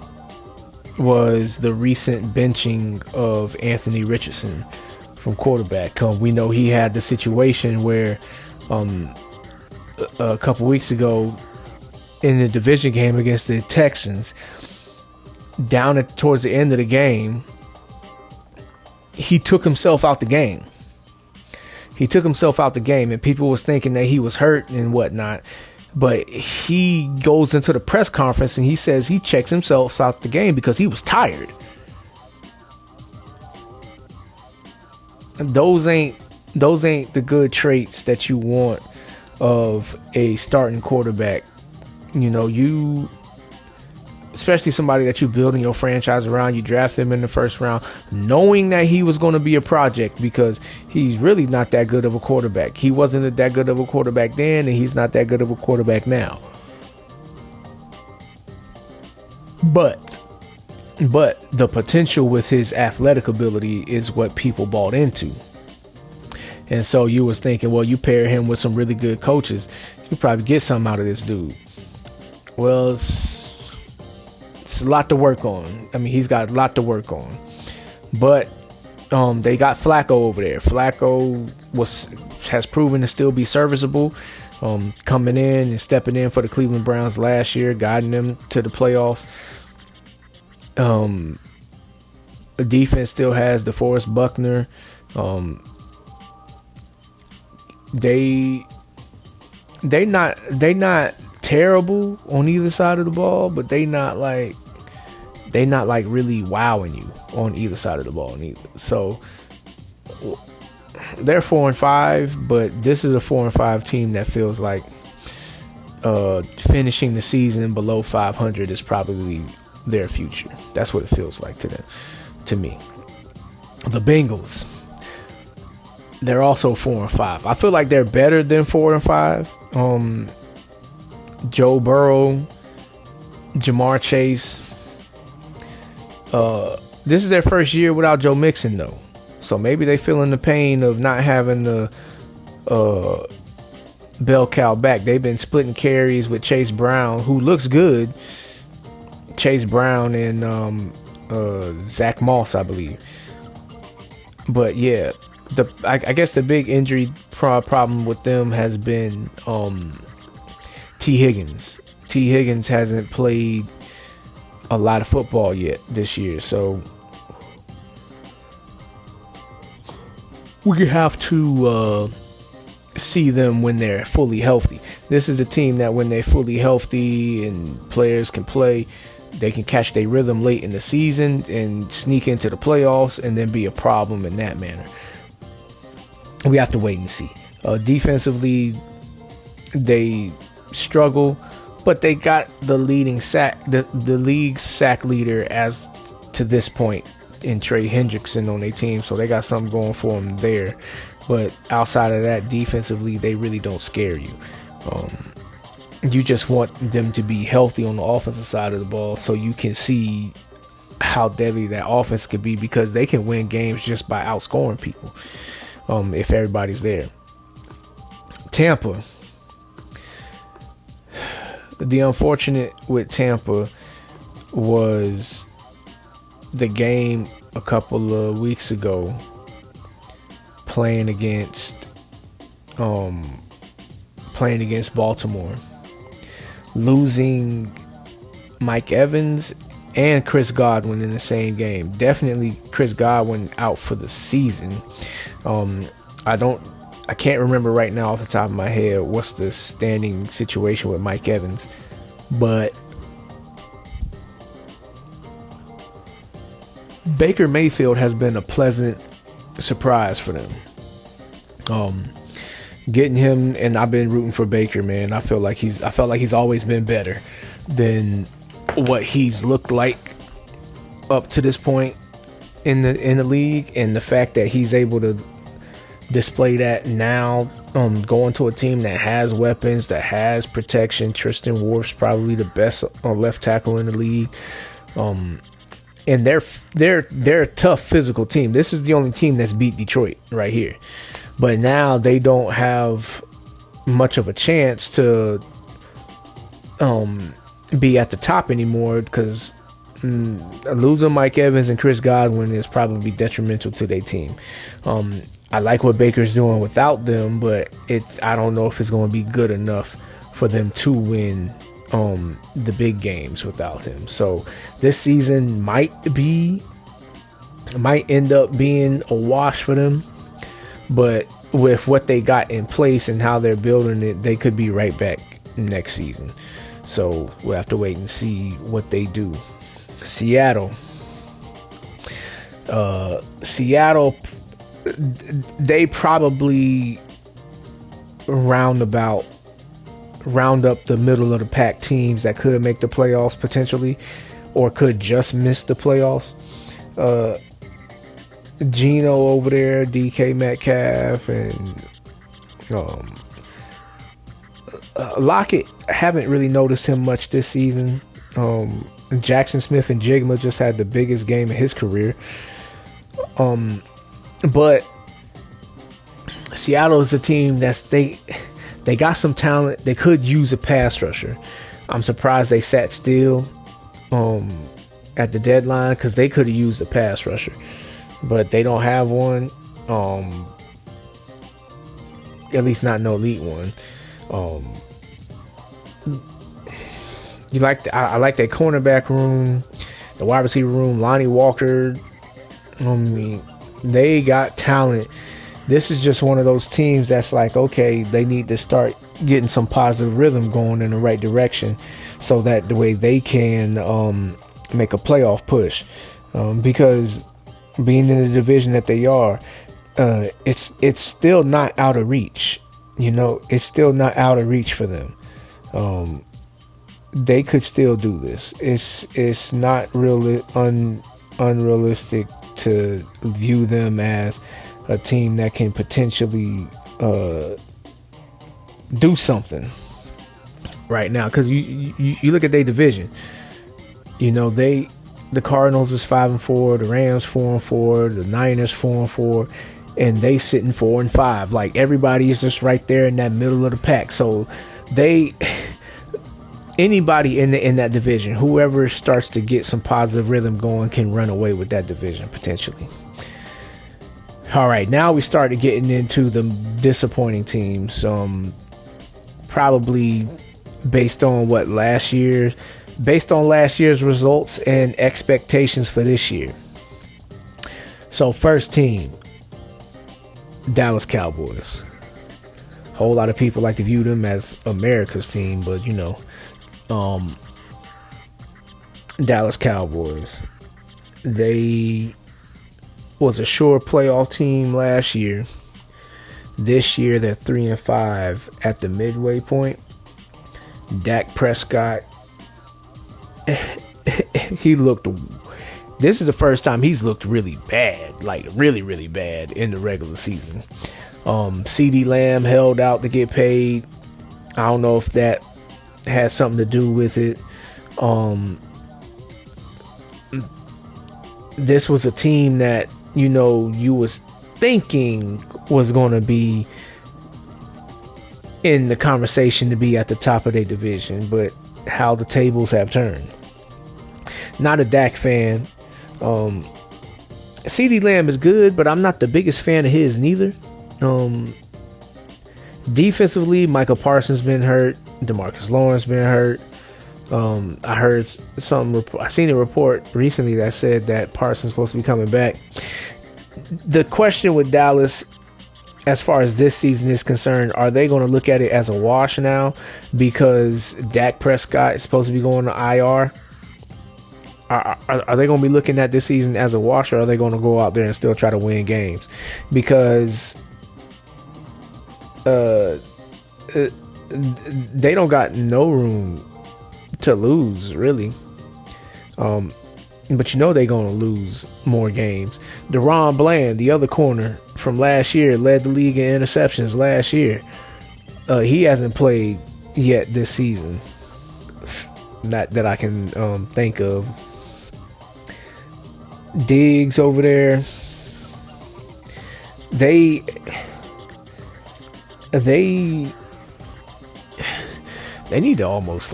was the recent benching of Anthony Richardson from quarterback. We know he had the situation where a couple weeks ago in the division game against the Texans, towards the end of the game, he took himself out the game. And people was thinking that he was hurt and whatnot. But he goes into the press conference and he says he checks himself out the game because he was tired. Those ain't the good traits that you want of a starting quarterback. Especially somebody that you building your franchise around. You draft him in the first round, knowing that he was going to be a project, because he's really not that good of a quarterback. He wasn't that good of a quarterback then, and he's not that good of a quarterback now. But the potential with his athletic ability is what people bought into. And so you was thinking, well, you pair him with some really good coaches, you probably get something out of this dude. Well, it's a lot to work on. I mean, he's got a lot to work on. But they got Flacco over there. Flacco has proven to still be serviceable, coming in and stepping in for the Cleveland Browns last year, guiding them to the playoffs. The defense still has DeForest Buckner. They not terrible on either side of the ball, but they not like really wowing you on either side of the ball neither. So they're 4-5, but this is a 4-5 team that feels like finishing the season below 500 is probably their future. That's what it feels like to me. The Bengals, they're also 4-5. I feel like they're better than 4-5. Joe Burrow, Jamar Chase. This is their first year without Joe Mixon, though. So maybe they feeling the pain of not having the bell cow back. They've been splitting carries with Chase Brown, who looks good. Chase Brown and Zach Moss, I believe. But yeah, I guess the big injury problem with them has been T. Higgins. T. Higgins hasn't played a lot of football yet this year, so we have to see them when they're fully healthy. This is a team that when they're fully healthy and players can play, they can catch their rhythm late in the season and sneak into the playoffs and then be a problem in that manner. We have to wait and see. Defensively, they struggle, but they got the leading sack, the league's sack leader as to this point in Trey Hendrickson on their team, so they got something going for them there. But outside of that, defensively, they really don't scare you. You just want them to be healthy on the offensive side of the ball so you can see how deadly that offense could be, because they can win games just by outscoring people if everybody's there. Tampa. The unfortunate with Tampa was the game a couple of weeks ago playing against Baltimore, losing Mike Evans and Chris Godwin in the same game. Definitely Chris Godwin out for the season. I can't remember right now off the top of my head what's the standing situation with Mike Evans, but Baker Mayfield has been a pleasant surprise for them. Getting him, and I've been rooting for Baker, man. I felt like he's always been better than what he's looked like up to this point in the league, and the fact that he's able to display that now, going to a team that has weapons, that has protection. Tristan Wirf's probably the best left tackle in the league. And they're a tough physical team. This is the only team that's beat Detroit right here. But now they don't have much of a chance to be at the top anymore, because losing Mike Evans and Chris Godwin is probably detrimental to their team. I like what Baker's doing without them, but I don't know if it's going to be good enough for them to win the big games without him. So this season might end up being a wash for them, but with what they got in place and how they're building it, they could be right back next season. So we'll have to wait and see what they do. Seattle, they probably round up the middle of the pack teams that could make the playoffs potentially, or could just miss the playoffs. Geno over there, DK Metcalf, and Lockett, haven't really noticed him much this season. Jackson Smith and Jigma just had the biggest game of his career. But Seattle is a team they got some talent. They could use a pass rusher. I'm surprised they sat still at the deadline, because they could have used a pass rusher, but they don't have one. At least not no elite one. I like that cornerback room, the wide receiver room. Lonnie Walker. They got talent. This is just one of those teams that's like, okay, they need to start getting some positive rhythm going in the right direction, so that the way they can make a playoff push. Because being in the division that they are, it's still not out of reach. It's still not out of reach for them. They could still do this. It's not really unrealistic to view them as a team that can potentially do something right now, because you look at their division. The Cardinals is 5-4, the Rams 4-4, the Niners 4-4, and they sitting 4-5. Like, everybody is just right there in that middle of the pack. So anybody in that division, whoever starts to get some positive rhythm going, can run away with that division potentially. All right, now we started getting into the disappointing teams. Probably based on last year's results and expectations for this year. So first team, Dallas Cowboys. A whole lot of people like to view them as America's team, but Dallas Cowboys. They was a sure playoff team last year. This year they're 3-5 at the midway point. Dak Prescott, this is the first time he's looked really bad, like really, really bad in the regular season. CD Lamb held out to get paid. I don't know if that had something to do with it. This was a team that, you was thinking was going to be in the conversation to be at the top of their division, but how the tables have turned. Not a Dak fan. CD Lamb is good, but I'm not the biggest fan of his neither. Defensively, Michael Parsons been hurt. DeMarcus Lawrence been hurt. I heard I seen a report recently that said that Parsons is supposed to be coming back. The question with Dallas, as far as this season is concerned, are they going to look at it as a wash now because Dak Prescott is supposed to be going to IR? Are they going to be looking at this season as a wash, or are they going to go out there and still try to win games? Because they don't got no room to lose, really. But they're going to lose more games. Deron Bland, the other corner from last year, led the league in interceptions last year. He hasn't played yet this season. Not that I can think of. Diggs over there. They need to almost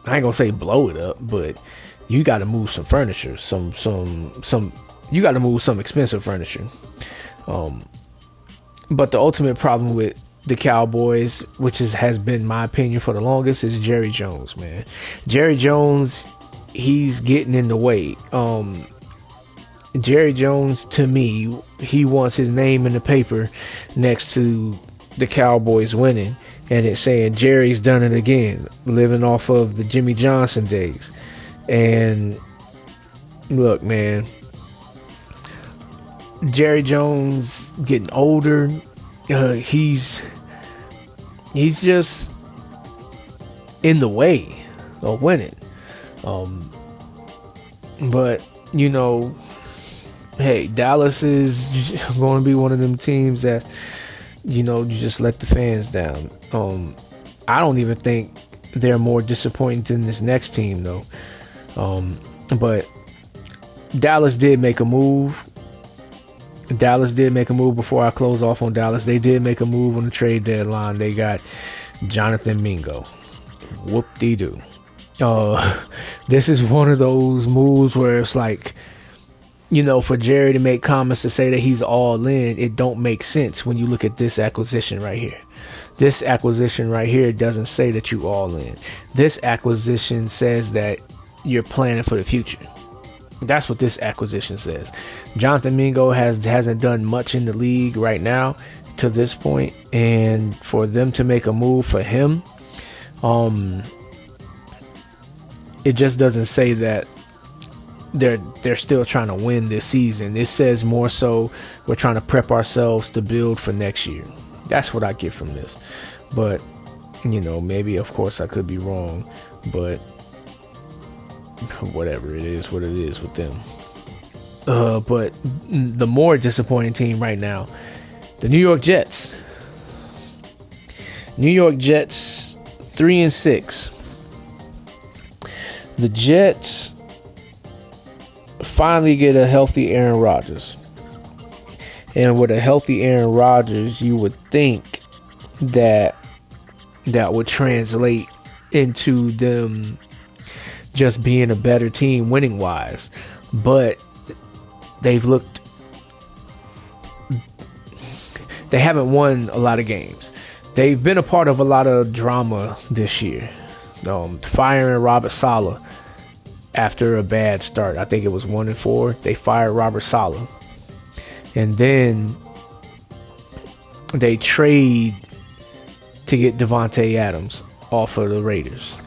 I ain't gonna say blow it up, but you got to move some furniture, you got to move some expensive furniture. But the ultimate problem with the Cowboys, which has been my opinion for the longest, is Jerry Jones, man. Jerry Jones, he's getting in the way. Jerry Jones, to me, he wants his name in the paper next to the Cowboys winning, and it's saying Jerry's done it again, living off of the Jimmy Johnson days. And look, man, Jerry Jones getting older. He's just in the way of winning. But hey, Dallas is going to be one of them teams that you just let the fans down. I don't even think they're more disappointing than this next team, though. But Dallas did make a move. Before I close off on Dallas. They did make a move on the trade deadline. They got Jonathan Mingo. Whoop-de-doo. This is one of those moves where it's like, for Jerry to make comments to say that he's all in, it don't make sense when you look at this acquisition right here. This acquisition right here doesn't say that you all in. This acquisition says that you're planning for the future. That's what this acquisition says. Jonathan Mingo hasn't done much in the league right now to this point, and for them to make a move for him, it just doesn't say that they're still trying to win this season. It says more so we're trying to prep ourselves to build for next year. That's what I get from this. But maybe, of course, I could be wrong, but whatever, it is what it is with them. But the more disappointing team right now, the New York Jets. 3-6. The Jets finally get a healthy Aaron Rodgers. And with a healthy Aaron Rodgers, you would think that would translate into them just being a better team winning wise. But they've looked. They haven't won a lot of games. They've been a part of a lot of drama this year. Firing Robert Saleh after a bad start. I think it was 1-4. They fired Robert Saleh, and then they trade to get Devontae Adams off of the Raiders.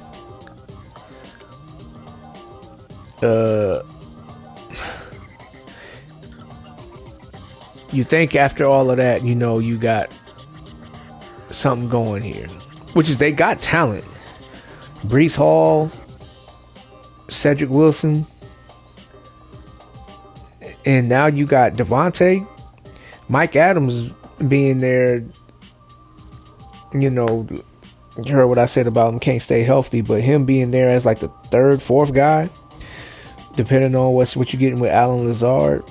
You think after all of that, you got something going here, which is they got talent. Breece Hall, Cedric Wilson, and now you got Devontae. Mike Adams being there, you heard what I said about him, can't stay healthy, but him being there as like the third, fourth guy, depending on what you're getting with Allen Lazard,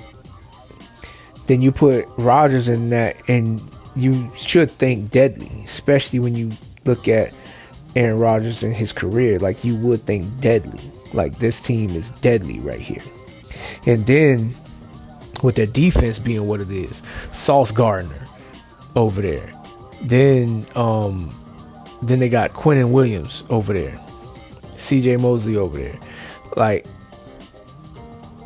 then you put Rodgers in that, and you should think deadly, especially when you look at Aaron Rodgers in his career. Like, you would think deadly. Like, this team is deadly right here. And then with their defense being what it is, Sauce Gardner over there. Then they got Quinnen Williams over there, CJ Mosley over there. Like,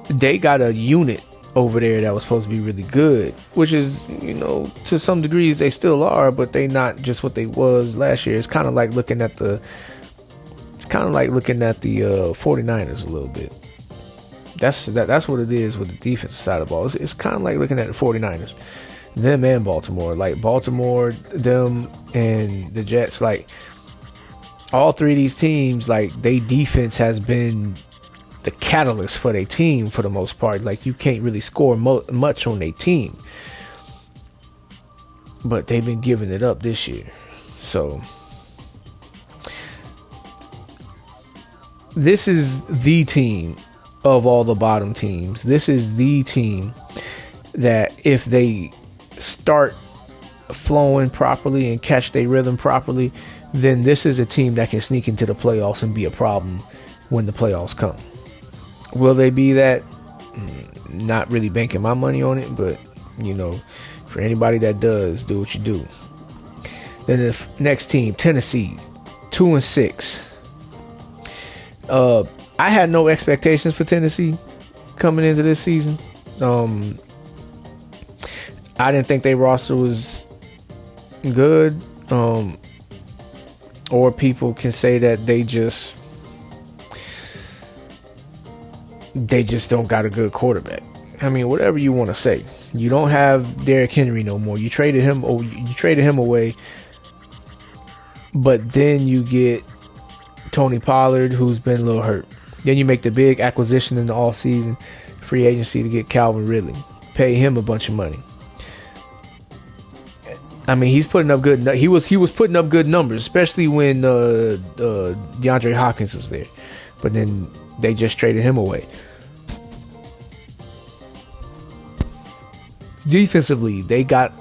they got a unit over there that was supposed to be really good, which is, to some degrees they still are, but they not just what they was last year. It's kind of like looking at the 49ers a little bit. That's what it is with the defensive side of the ball. It's kind of like looking at the 49ers, them and Baltimore. Like, Baltimore, them, and the Jets. Like, all three of these teams, like, they defense has been the catalyst for their team for the most part. Like, you can't really score much on their team, but they've been giving it up this year. So this is the team of all the bottom teams. This is the team that if they start flowing properly and catch their rhythm properly, then this is a team that can sneak into the playoffs and be a problem when the playoffs come. Will they be that? Not really banking my money on it, but for anybody that does, do what you do. Then the next team, Tennessee, 2-6. I had no expectations for Tennessee coming into this season. I didn't think their roster was good, or people can say that they just don't got a good quarterback. I mean, whatever you want to say. You don't have Derrick Henry no more. You traded him away, but then you get Tony Pollard, who's been a little hurt. Then you make the big acquisition in the offseason, free agency, to get Calvin Ridley. Pay him a bunch of money. I mean, he's putting up good. He was putting up good numbers, especially when DeAndre Hopkins was there. But then they just traded him away. Defensively, they got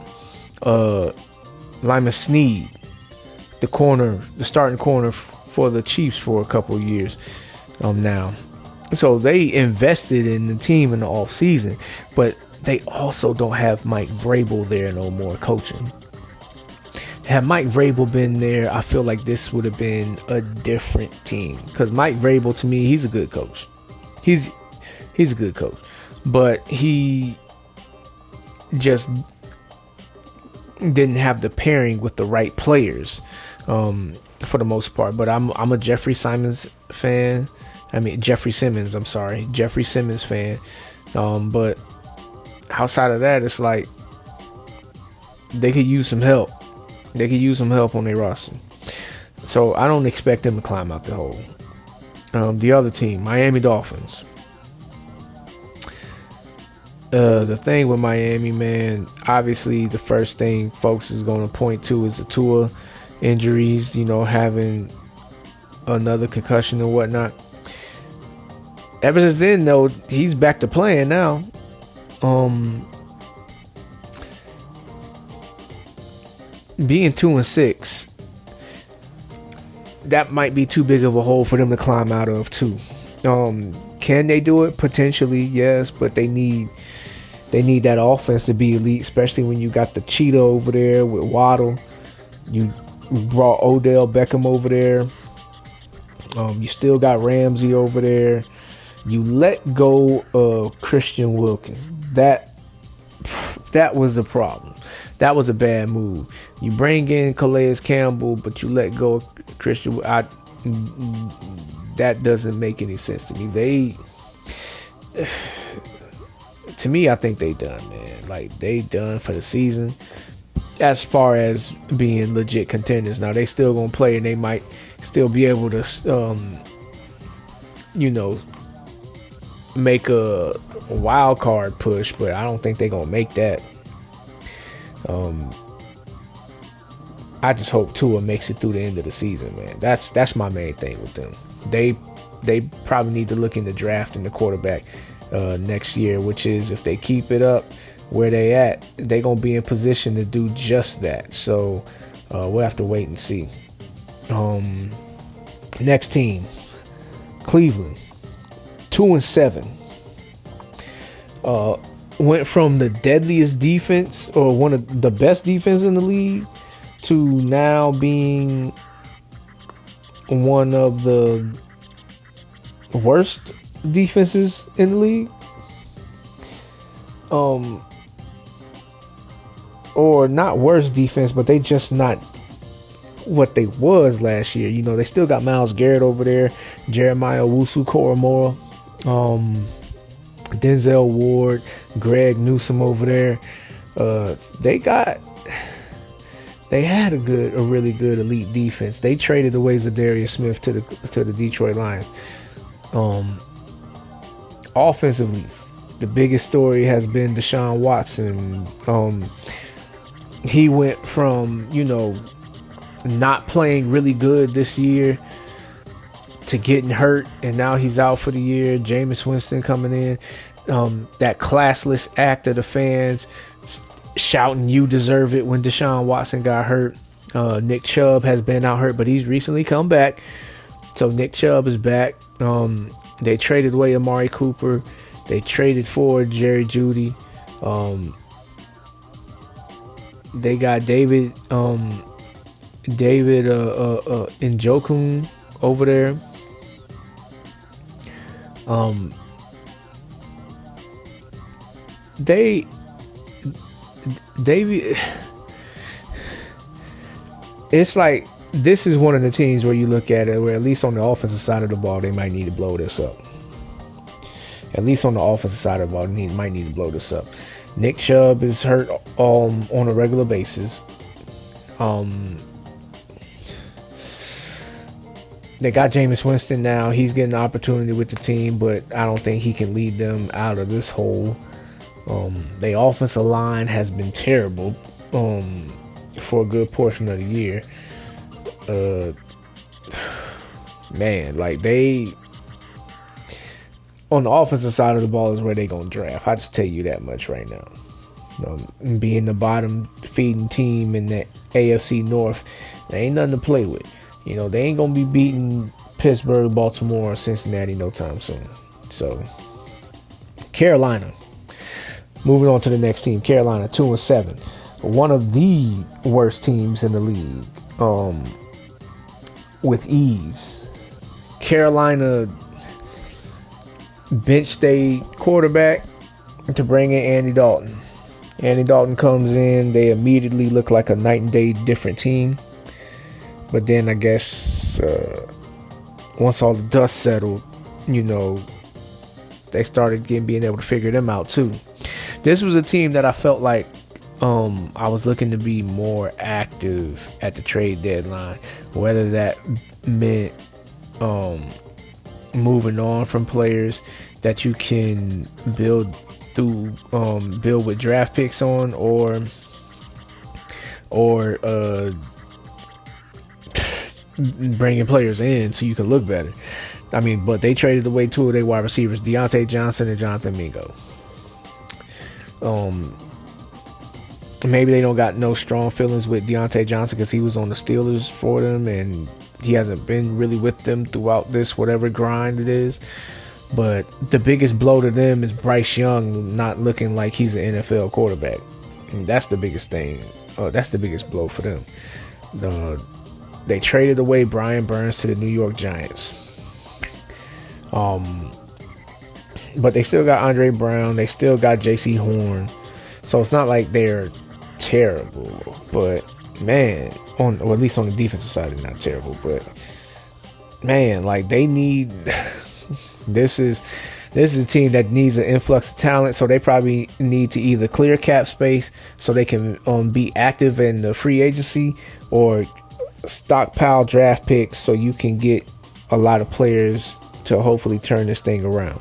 Lima Snead, the starting corner for the Chiefs for a couple of years now. So they invested in the team in the offseason, but they also don't have Mike Vrabel there no more coaching. Had Mike Vrabel been there, I feel like this would have been a different team. Because Mike Vrabel, to me, he's a good coach. He's a good coach. But he just didn't have the pairing with the right players for the most part. But I'm a Jeffrey Simmons fan. Jeffrey Simmons fan. But outside of that, it's like they could use some help. They could use some help on their roster. So I don't expect them to climb out the hole. The other team, Miami Dolphins. The thing with Miami, man, obviously the first thing folks is going to point to is the Tua injuries, having another concussion and whatnot. Ever since then, though, he's back to playing now. Being 2-6, that might be too big of a hole for them to climb out of too. Can they do it? Potentially, yes, but they need They need that offense to be elite, especially when you got the cheetah over there with Waddle. You brought Odell Beckham over there. You still got Ramsey over there. You let go of Christian Wilkins. That was the problem. That was a bad move. You bring in Calais Campbell, but you let go of Christian. That doesn't make any sense to me. To me, I think they done, man. Like, they done for the season as far as being legit contenders. Now, they still gonna play, and they might still be able to, make a wild card push, but I don't think they're gonna make that. I just hope Tua makes it through the end of the season, man. That's my main thing with them. They probably need to look into drafting the quarterback next year, which is, if they keep it up where they at, they're gonna be in position to do just that. So we'll have to wait and see. Next team, Cleveland, 2-7. Went from the deadliest defense, or one of the best defense in the league, to now being one of the worst defenses in the league. Or not worst defense, but they just not what they was last year. You know, they still got Myles Garrett over there, Jeremiah Owusu-Koramoah, Denzel Ward, Greg Newsome over there. They had a really good elite defense. They traded away Zadarius Smith to the Detroit Lions. Offensively, the biggest story has been Deshaun Watson. He went from, not playing really good this year to getting hurt, and now he's out for the year. Jameis Winston coming in. That classless act of the fans shouting "you deserve it" when Deshaun Watson got hurt. Nick Chubb has been out hurt, but he's recently come back. So Nick Chubb is back. They traded away Amari Cooper. They traded for Jerry Jeudy. They got David Njoku over there. It's like, this is one of the teams where you look at it, where at least on the offensive side of the ball, they might need to blow this up. At least on the offensive side of the ball, they might need to blow this up. Nick Chubb is hurt on a regular basis. They got Jameis Winston now. He's getting an opportunity with the team, but I don't think he can lead them out of this hole. The offensive line has been terrible for a good portion of the year. Man, like, they on the offensive side of the ball is where they gonna draft. I just tell you that much right now. Being the bottom feeding team in the AFC North, there ain't nothing to play with. They ain't gonna be beating Pittsburgh, Baltimore, or Cincinnati no time soon. So, Carolina. Moving on to the next team, Carolina, 2-7. One of the worst teams in the league, with ease. Carolina benched a quarterback to bring in Andy Dalton. Andy Dalton comes in, they immediately look like a night and day different team. But then I guess once all the dust settled, they started being able to figure them out too. This was a team that I felt like I was looking to be more active at the trade deadline, whether that meant moving on from players that you can build with draft picks on, or bringing players in so you can look better. I mean, but they traded away two of their wide receivers, Deontay Johnson and Jonathan Mingo. Maybe they don't got no strong feelings with Deontay Johnson because he was on the Steelers for them, and he hasn't been really with them throughout this whatever grind it is. But the biggest blow to them is Bryce Young not looking like he's an NFL quarterback. And that's the biggest thing. That's the biggest blow for them. They traded away Brian Burns to the New York Giants. But they still got Andre Brown. They still got J.C. Horn. So it's not like they're terrible. But, man, or at least on the defensive side, they're not terrible. But, man, like, they need... This is a team that needs an influx of talent, so they probably need to either clear cap space so they can be active in the free agency, or stockpile draft picks so you can get a lot of players to hopefully turn this thing around.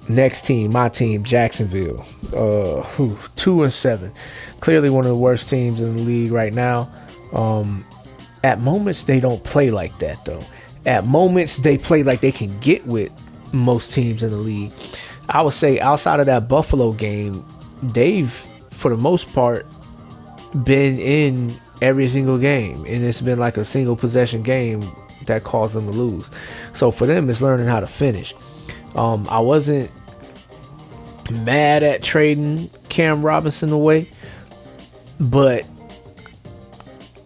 Next team, my team, Jacksonville, 2-7, clearly one of the worst teams in the league right now. At moments they don't play like that though. At moments, they play like they can get with most teams in the league. I would say outside of that Buffalo game, they've, for the most part, been in every single game. And it's been like a single possession game that caused them to lose. So for them, it's learning how to finish. I wasn't mad at trading Cam Robinson away, but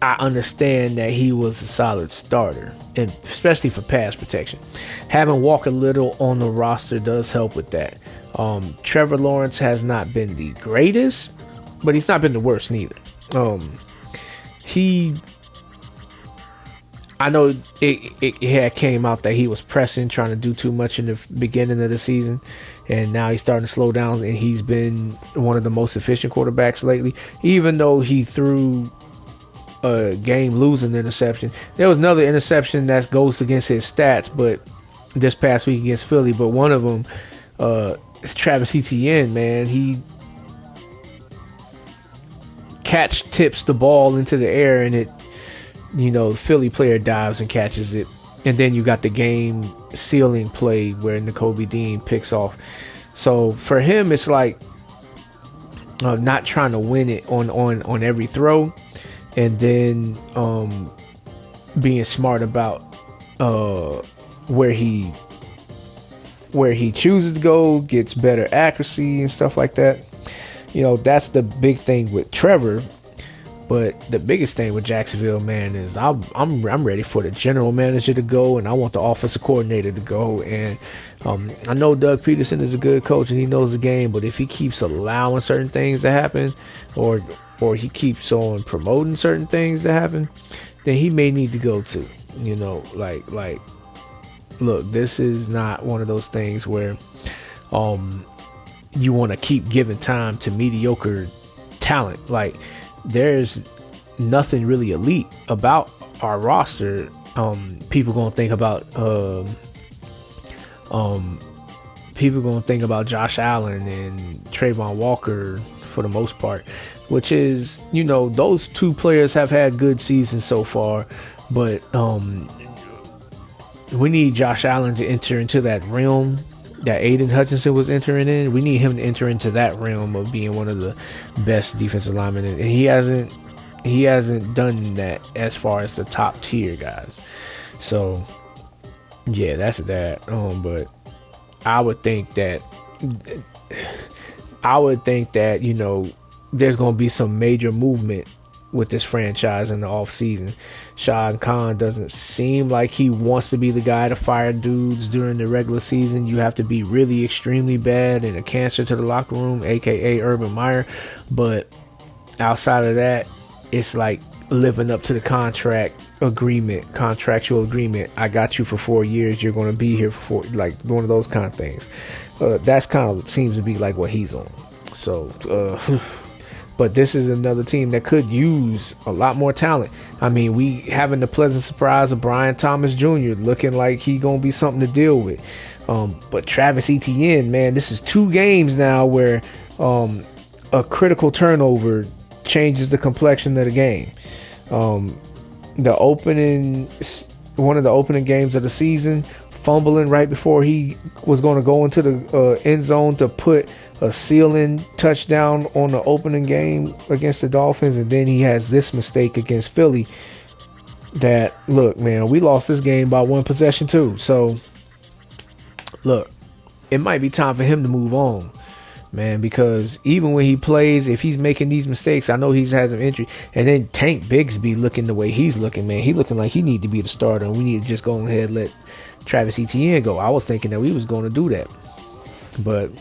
I understand that he was a solid starter, and especially for pass protection. Having Walker Little on the roster does help with that. Trevor Lawrence has not been the greatest, but he's not been the worst neither. I know it had came out that he was pressing, trying to do too much in the beginning of the season, and now he's starting to slow down, and he's been one of the most efficient quarterbacks lately, even though he threw a game-losing interception. There was another interception that goes against his stats, but this past week against Philly. But one of them is Travis Etienne, man. He tips the ball into the air, and the Philly player dives and catches it. And then you got the game-sealing play where Nakobe Dean picks off. So for him, it's like not trying to win it on every throw. And then being smart about where he chooses to go, gets better accuracy and stuff like that. That's the big thing with Trevor. But the biggest thing with Jacksonville, man, is I'm ready for the general manager to go, and I want the offensive coordinator to go. And I know Doug Peterson is a good coach and he knows the game, but if he keeps allowing certain things to happen, or he keeps on promoting certain things to happen, then he may need to go too. Look, this is not one of those things where you want to keep giving time to mediocre talent. Like, there's nothing really elite about our roster. People gonna think about Josh Allen and Trayvon Walker for the most part, which is, those two players have had good seasons so far, but we need Josh Allen to enter into that realm that Aiden Hutchinson was entering in. We need him to enter into that realm of being one of the best defensive linemen, and he hasn't done that as far as the top tier guys. So yeah, that's that. But I would think that there's going to be some major movement with this franchise in the offseason. Shad Khan doesn't seem like he wants to be the guy to fire dudes during the regular season. You have to be really extremely bad and a cancer to the locker room, aka Urban Meyer. But outside of that, it's like living up to the contractual agreement. I got you for 4 years. You're going to be here for 4, like one of those kind of things. That's kind of seems to be like what he's on. So, but this is another team that could use a lot more talent. I mean, we having the pleasant surprise of Brian Thomas Jr. looking like he gonna be something to deal with. But Travis Etienne, man, this is 2 games now where a critical turnover changes the complexion of the game. One of the opening games of the season, fumbling right before he was going to go into the end zone to put a sealing touchdown on the opening game against the Dolphins, and then he has this mistake against Philly that, look, man, we lost this game by 1 possession too. So look, it might be time for him to move on, man, because even when he plays, if he's making these mistakes, I know he's had some injury, and then Tank Bigsby looking the way he's looking, man, he looking like he need to be the starter, and we need to just go ahead and let Travis Etienne go. I was thinking that we was going to do that, but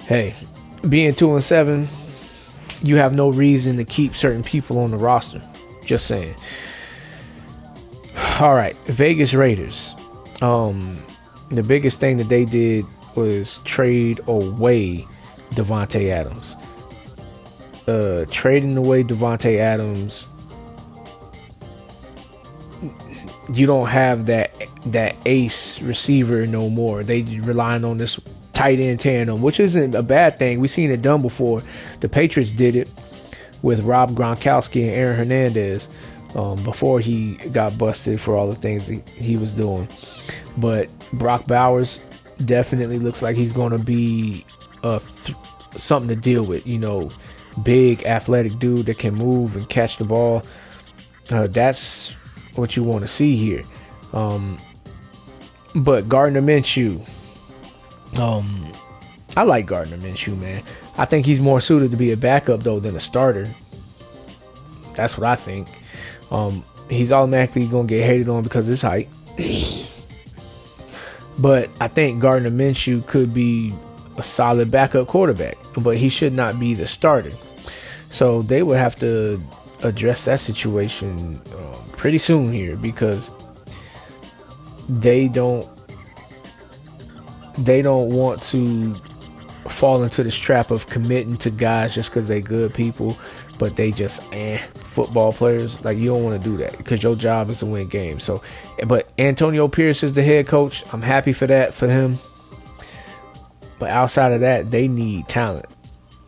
hey, being 2-7, you have no reason to keep certain people on the roster. Just saying. All right, Vegas Raiders. The biggest thing that they did was trade away Devontae Adams. Trading away Devontae Adams, you don't have that ace receiver no more. They relying on this tight end tandem, which isn't a bad thing. We've seen it done before. The Patriots did it with Rob Gronkowski and Aaron Hernandez before he got busted for all the things he was doing. But Brock Bowers definitely looks like he's going to be something to deal with. Big athletic dude that can move and catch the ball. That's what you want to see here. But Gardner Minshew, I like Gardner Minshew, man. I think he's more suited to be a backup though than a starter. That's what I think. He's automatically gonna get hated on because of his height. But I think Gardner Minshew could be a solid backup quarterback, but he should not be the starter. So they would have to address that situation pretty soon here, because they don't want to fall into this trap of committing to guys just because they good people, but they just football players. Like, you don't want to do that because your job is to win games. So, but Antonio Pierce is the head coach. I'm happy for that for him. But outside of that, they need talent.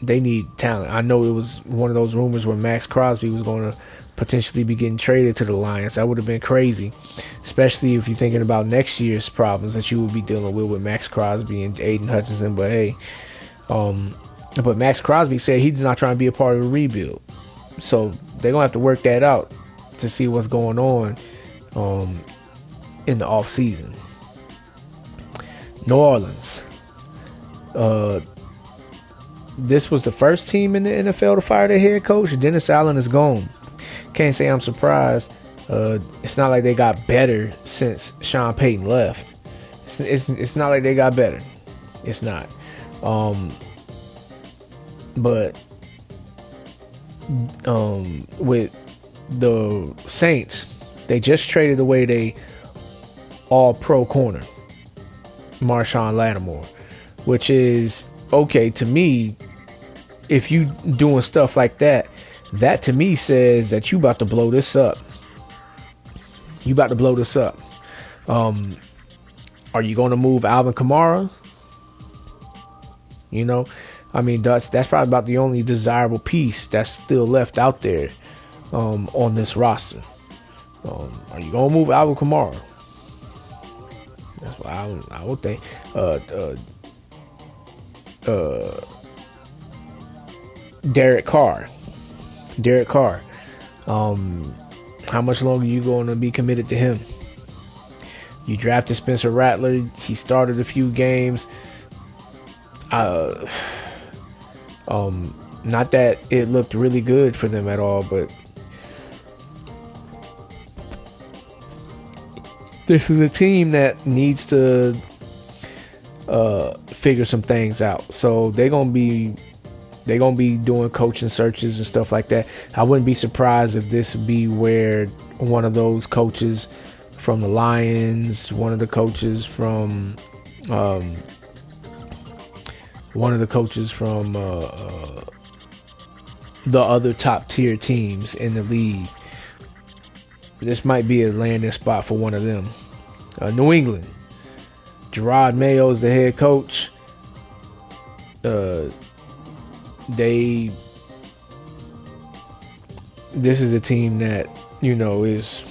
I know it was one of those rumors where Max Crosby was going to potentially be getting traded to the Lions. That would have been crazy, especially if you're thinking about next year's problems that you would be dealing with Max Crosby and Aiden Hutchinson. But hey, but Max Crosby said he's not trying to be a part of a rebuild, so they're gonna have to work that out to see what's going on in the off season. New Orleans. This was the first team in the NFL to fire their head coach. Dennis Allen is gone. Can't say I'm surprised. It's not like they got better since Sean Payton left. It's not like they got better. It's not. But with the Saints, they just traded away they all-pro corner, Marshawn Lattimore, which is okay to me. If you doing stuff like that, that to me says that you about to blow this up. Are you going to move Alvin Kamara? I mean, that's probably about the only desirable piece that's still left out there on this roster. Are you going to move Alvin Kamara? That's what I would think. Derek Carr. How much longer are you going to be committed to him? You drafted Spencer Rattler. He started a few games. Not that it looked really good for them at all, but this is a team that needs to figure some things out. So they're gonna be doing coaching searches and stuff like that. I wouldn't be surprised if this would be where one of those coaches from the Lions, one of the coaches from the other top tier teams in the league. This might be a landing spot for one of them. New England. Gerard Mayo is the head coach. This is a team that, is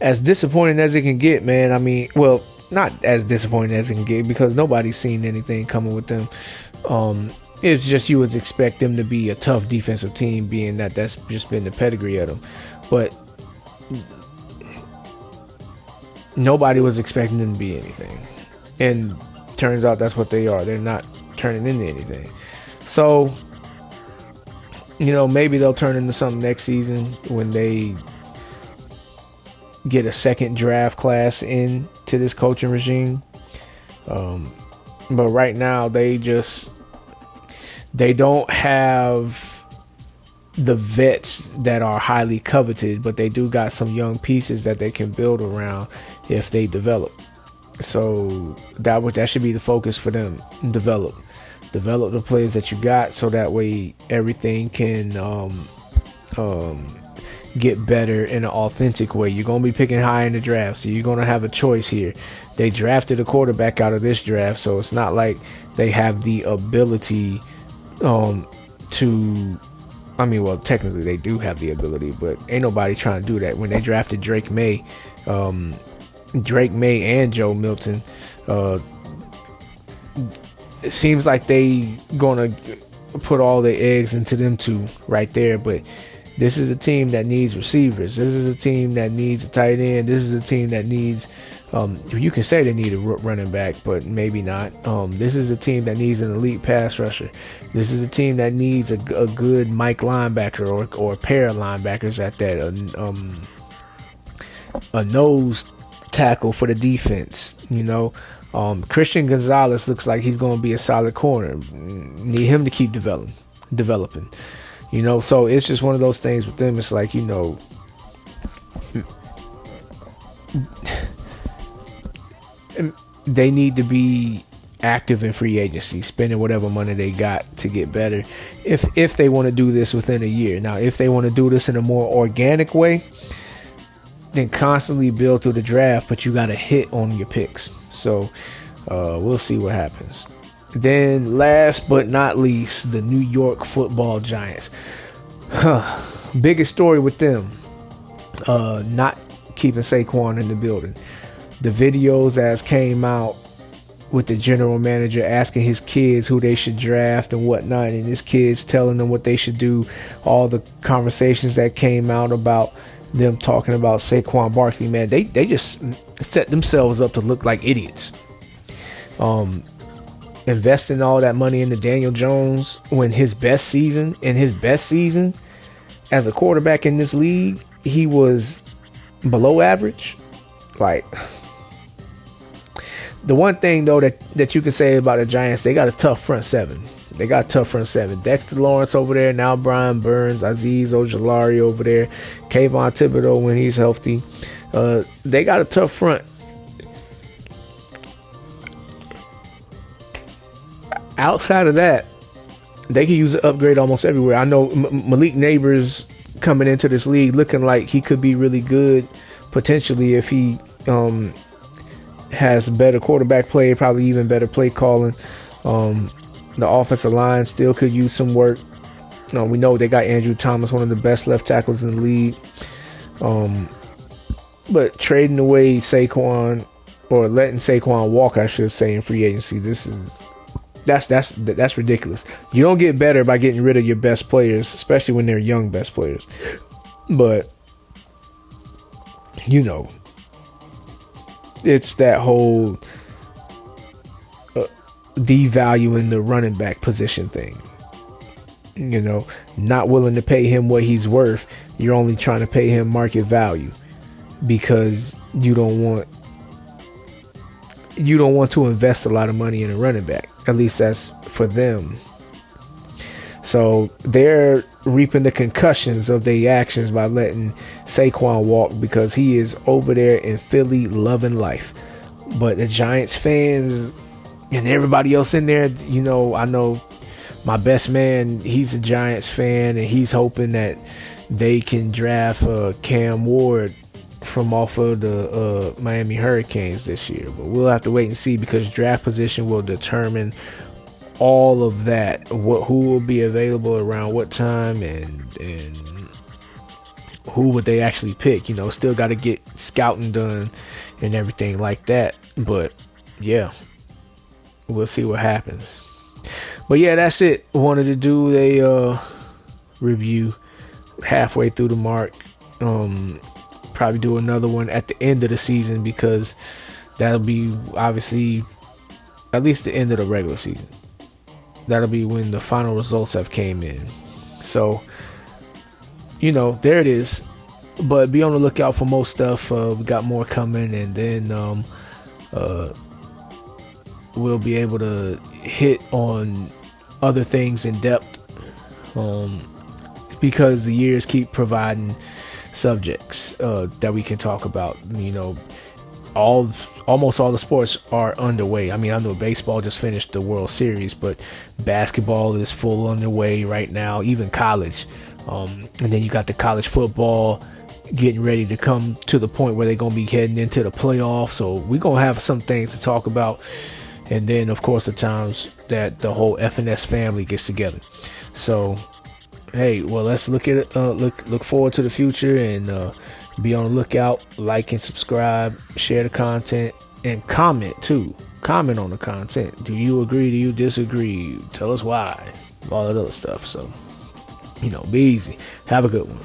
as disappointing as it can get, man. I mean, well, not as disappointing as it can get because nobody's seen anything coming with them. It's just you would expect them to be a tough defensive team, being that that's just been the pedigree of them. But nobody was expecting them to be anything, and turns out that's what they are. They're not turning into anything. So, maybe they'll turn into something next season when they get a second draft class into this coaching regime. But right now they don't have the vets that are highly coveted, but they do got some young pieces that they can build around if they develop. So that should be the focus for them. Develop the players that you got, so that way everything can get better in an authentic way. You're going to be picking high in the draft, so you're going to have a choice here. They drafted a quarterback out of this draft, so it's not like they have the ability to, technically they do have the ability, but ain't nobody trying to do that. When they drafted Drake May and Joe Milton, it seems like they gonna put all their eggs into them two right there. But this is a team that needs receivers. This is a team that needs a tight end. This is a team that needs, you can say they need a running back, but maybe not. This is a team that needs an elite pass rusher. This is a team that needs a good Mike linebacker or a pair of linebackers at that. A nose tackle for the defense. Christian Gonzalez looks like he's going to be a solid corner. Need him to keep developing. So it's just one of those things with them. It's like, they need to be active in free agency, spending whatever money they got to get better if they want to do this within a year. Now, if they want to do this in a more organic way, then constantly build through the draft, but you got to hit on your picks. So we'll see what happens. Then last but not least, the New York Football Giants. Biggest story with them, not keeping Saquon in the building. The videos as came out with the general manager asking his kids who they should draft and whatnot, and his kids telling them what they should do. All the conversations that came out about them talking about Saquon Barkley, man, they just set themselves up to look like idiots. Investing all that money into Daniel Jones when his best season as a quarterback in this league, he was below average. Like, the one thing though that you can say about the Giants, they got a tough front seven. Dexter Lawrence over there, now Brian Burns, Azeez Ojulari over there, Kayvon Thibodeau when he's healthy. They got a tough front. Outside of that, they can use an upgrade almost everywhere. I know Malik Neighbors coming into this league looking like he could be really good potentially if he has better quarterback play, probably even better play calling. The offensive line still could use some work. We know they got Andrew Thomas, one of the best left tackles in the league. But trading away Saquon, or letting Saquon walk, I should say, in free agency, that's ridiculous. You don't get better by getting rid of your best players, especially when they're young best players. But it's that whole devaluing the running back position thing. Not willing to pay him what he's worth. You're only trying to pay him market value because you don't want to invest a lot of money in a running back. At least that's for them. So they're reaping the concussions of their actions by letting Saquon walk because he is over there in Philly loving life. But the Giants fans and everybody else in there, I know my best man, he's a Giants fan, and he's hoping that they can draft Cam Ward from off of the Miami Hurricanes this year. But we'll have to wait and see, because draft position will determine all of that, who will be available around what time, and who would they actually pick. Still got to get scouting done and everything like that. But yeah, we'll see what happens. But yeah, that's it. Wanted to do a review halfway through the mark. probably do another one at the end of the season, because that'll be obviously at least the end of the regular season. That'll be when the final results have came in. So, there it is. But be on the lookout for more stuff. We got more coming, and then we'll be able to hit on other things in depth, because the years keep providing subjects that we can talk about. Almost all the sports are underway. I mean, I know baseball just finished the World Series, but basketball is full underway right now, even college. And then you got the college football getting ready to come to the point where they're going to be heading into the playoffs. So we're going to have some things to talk about. And then, of course, the times that the whole FNS family gets together. So, hey, well, let's look at it. Look forward to the future, and be on the lookout. Like and subscribe, share the content, and comment too. Comment on the content. Do you agree? Do you disagree? Tell us why. All that other stuff. So, be easy. Have a good one.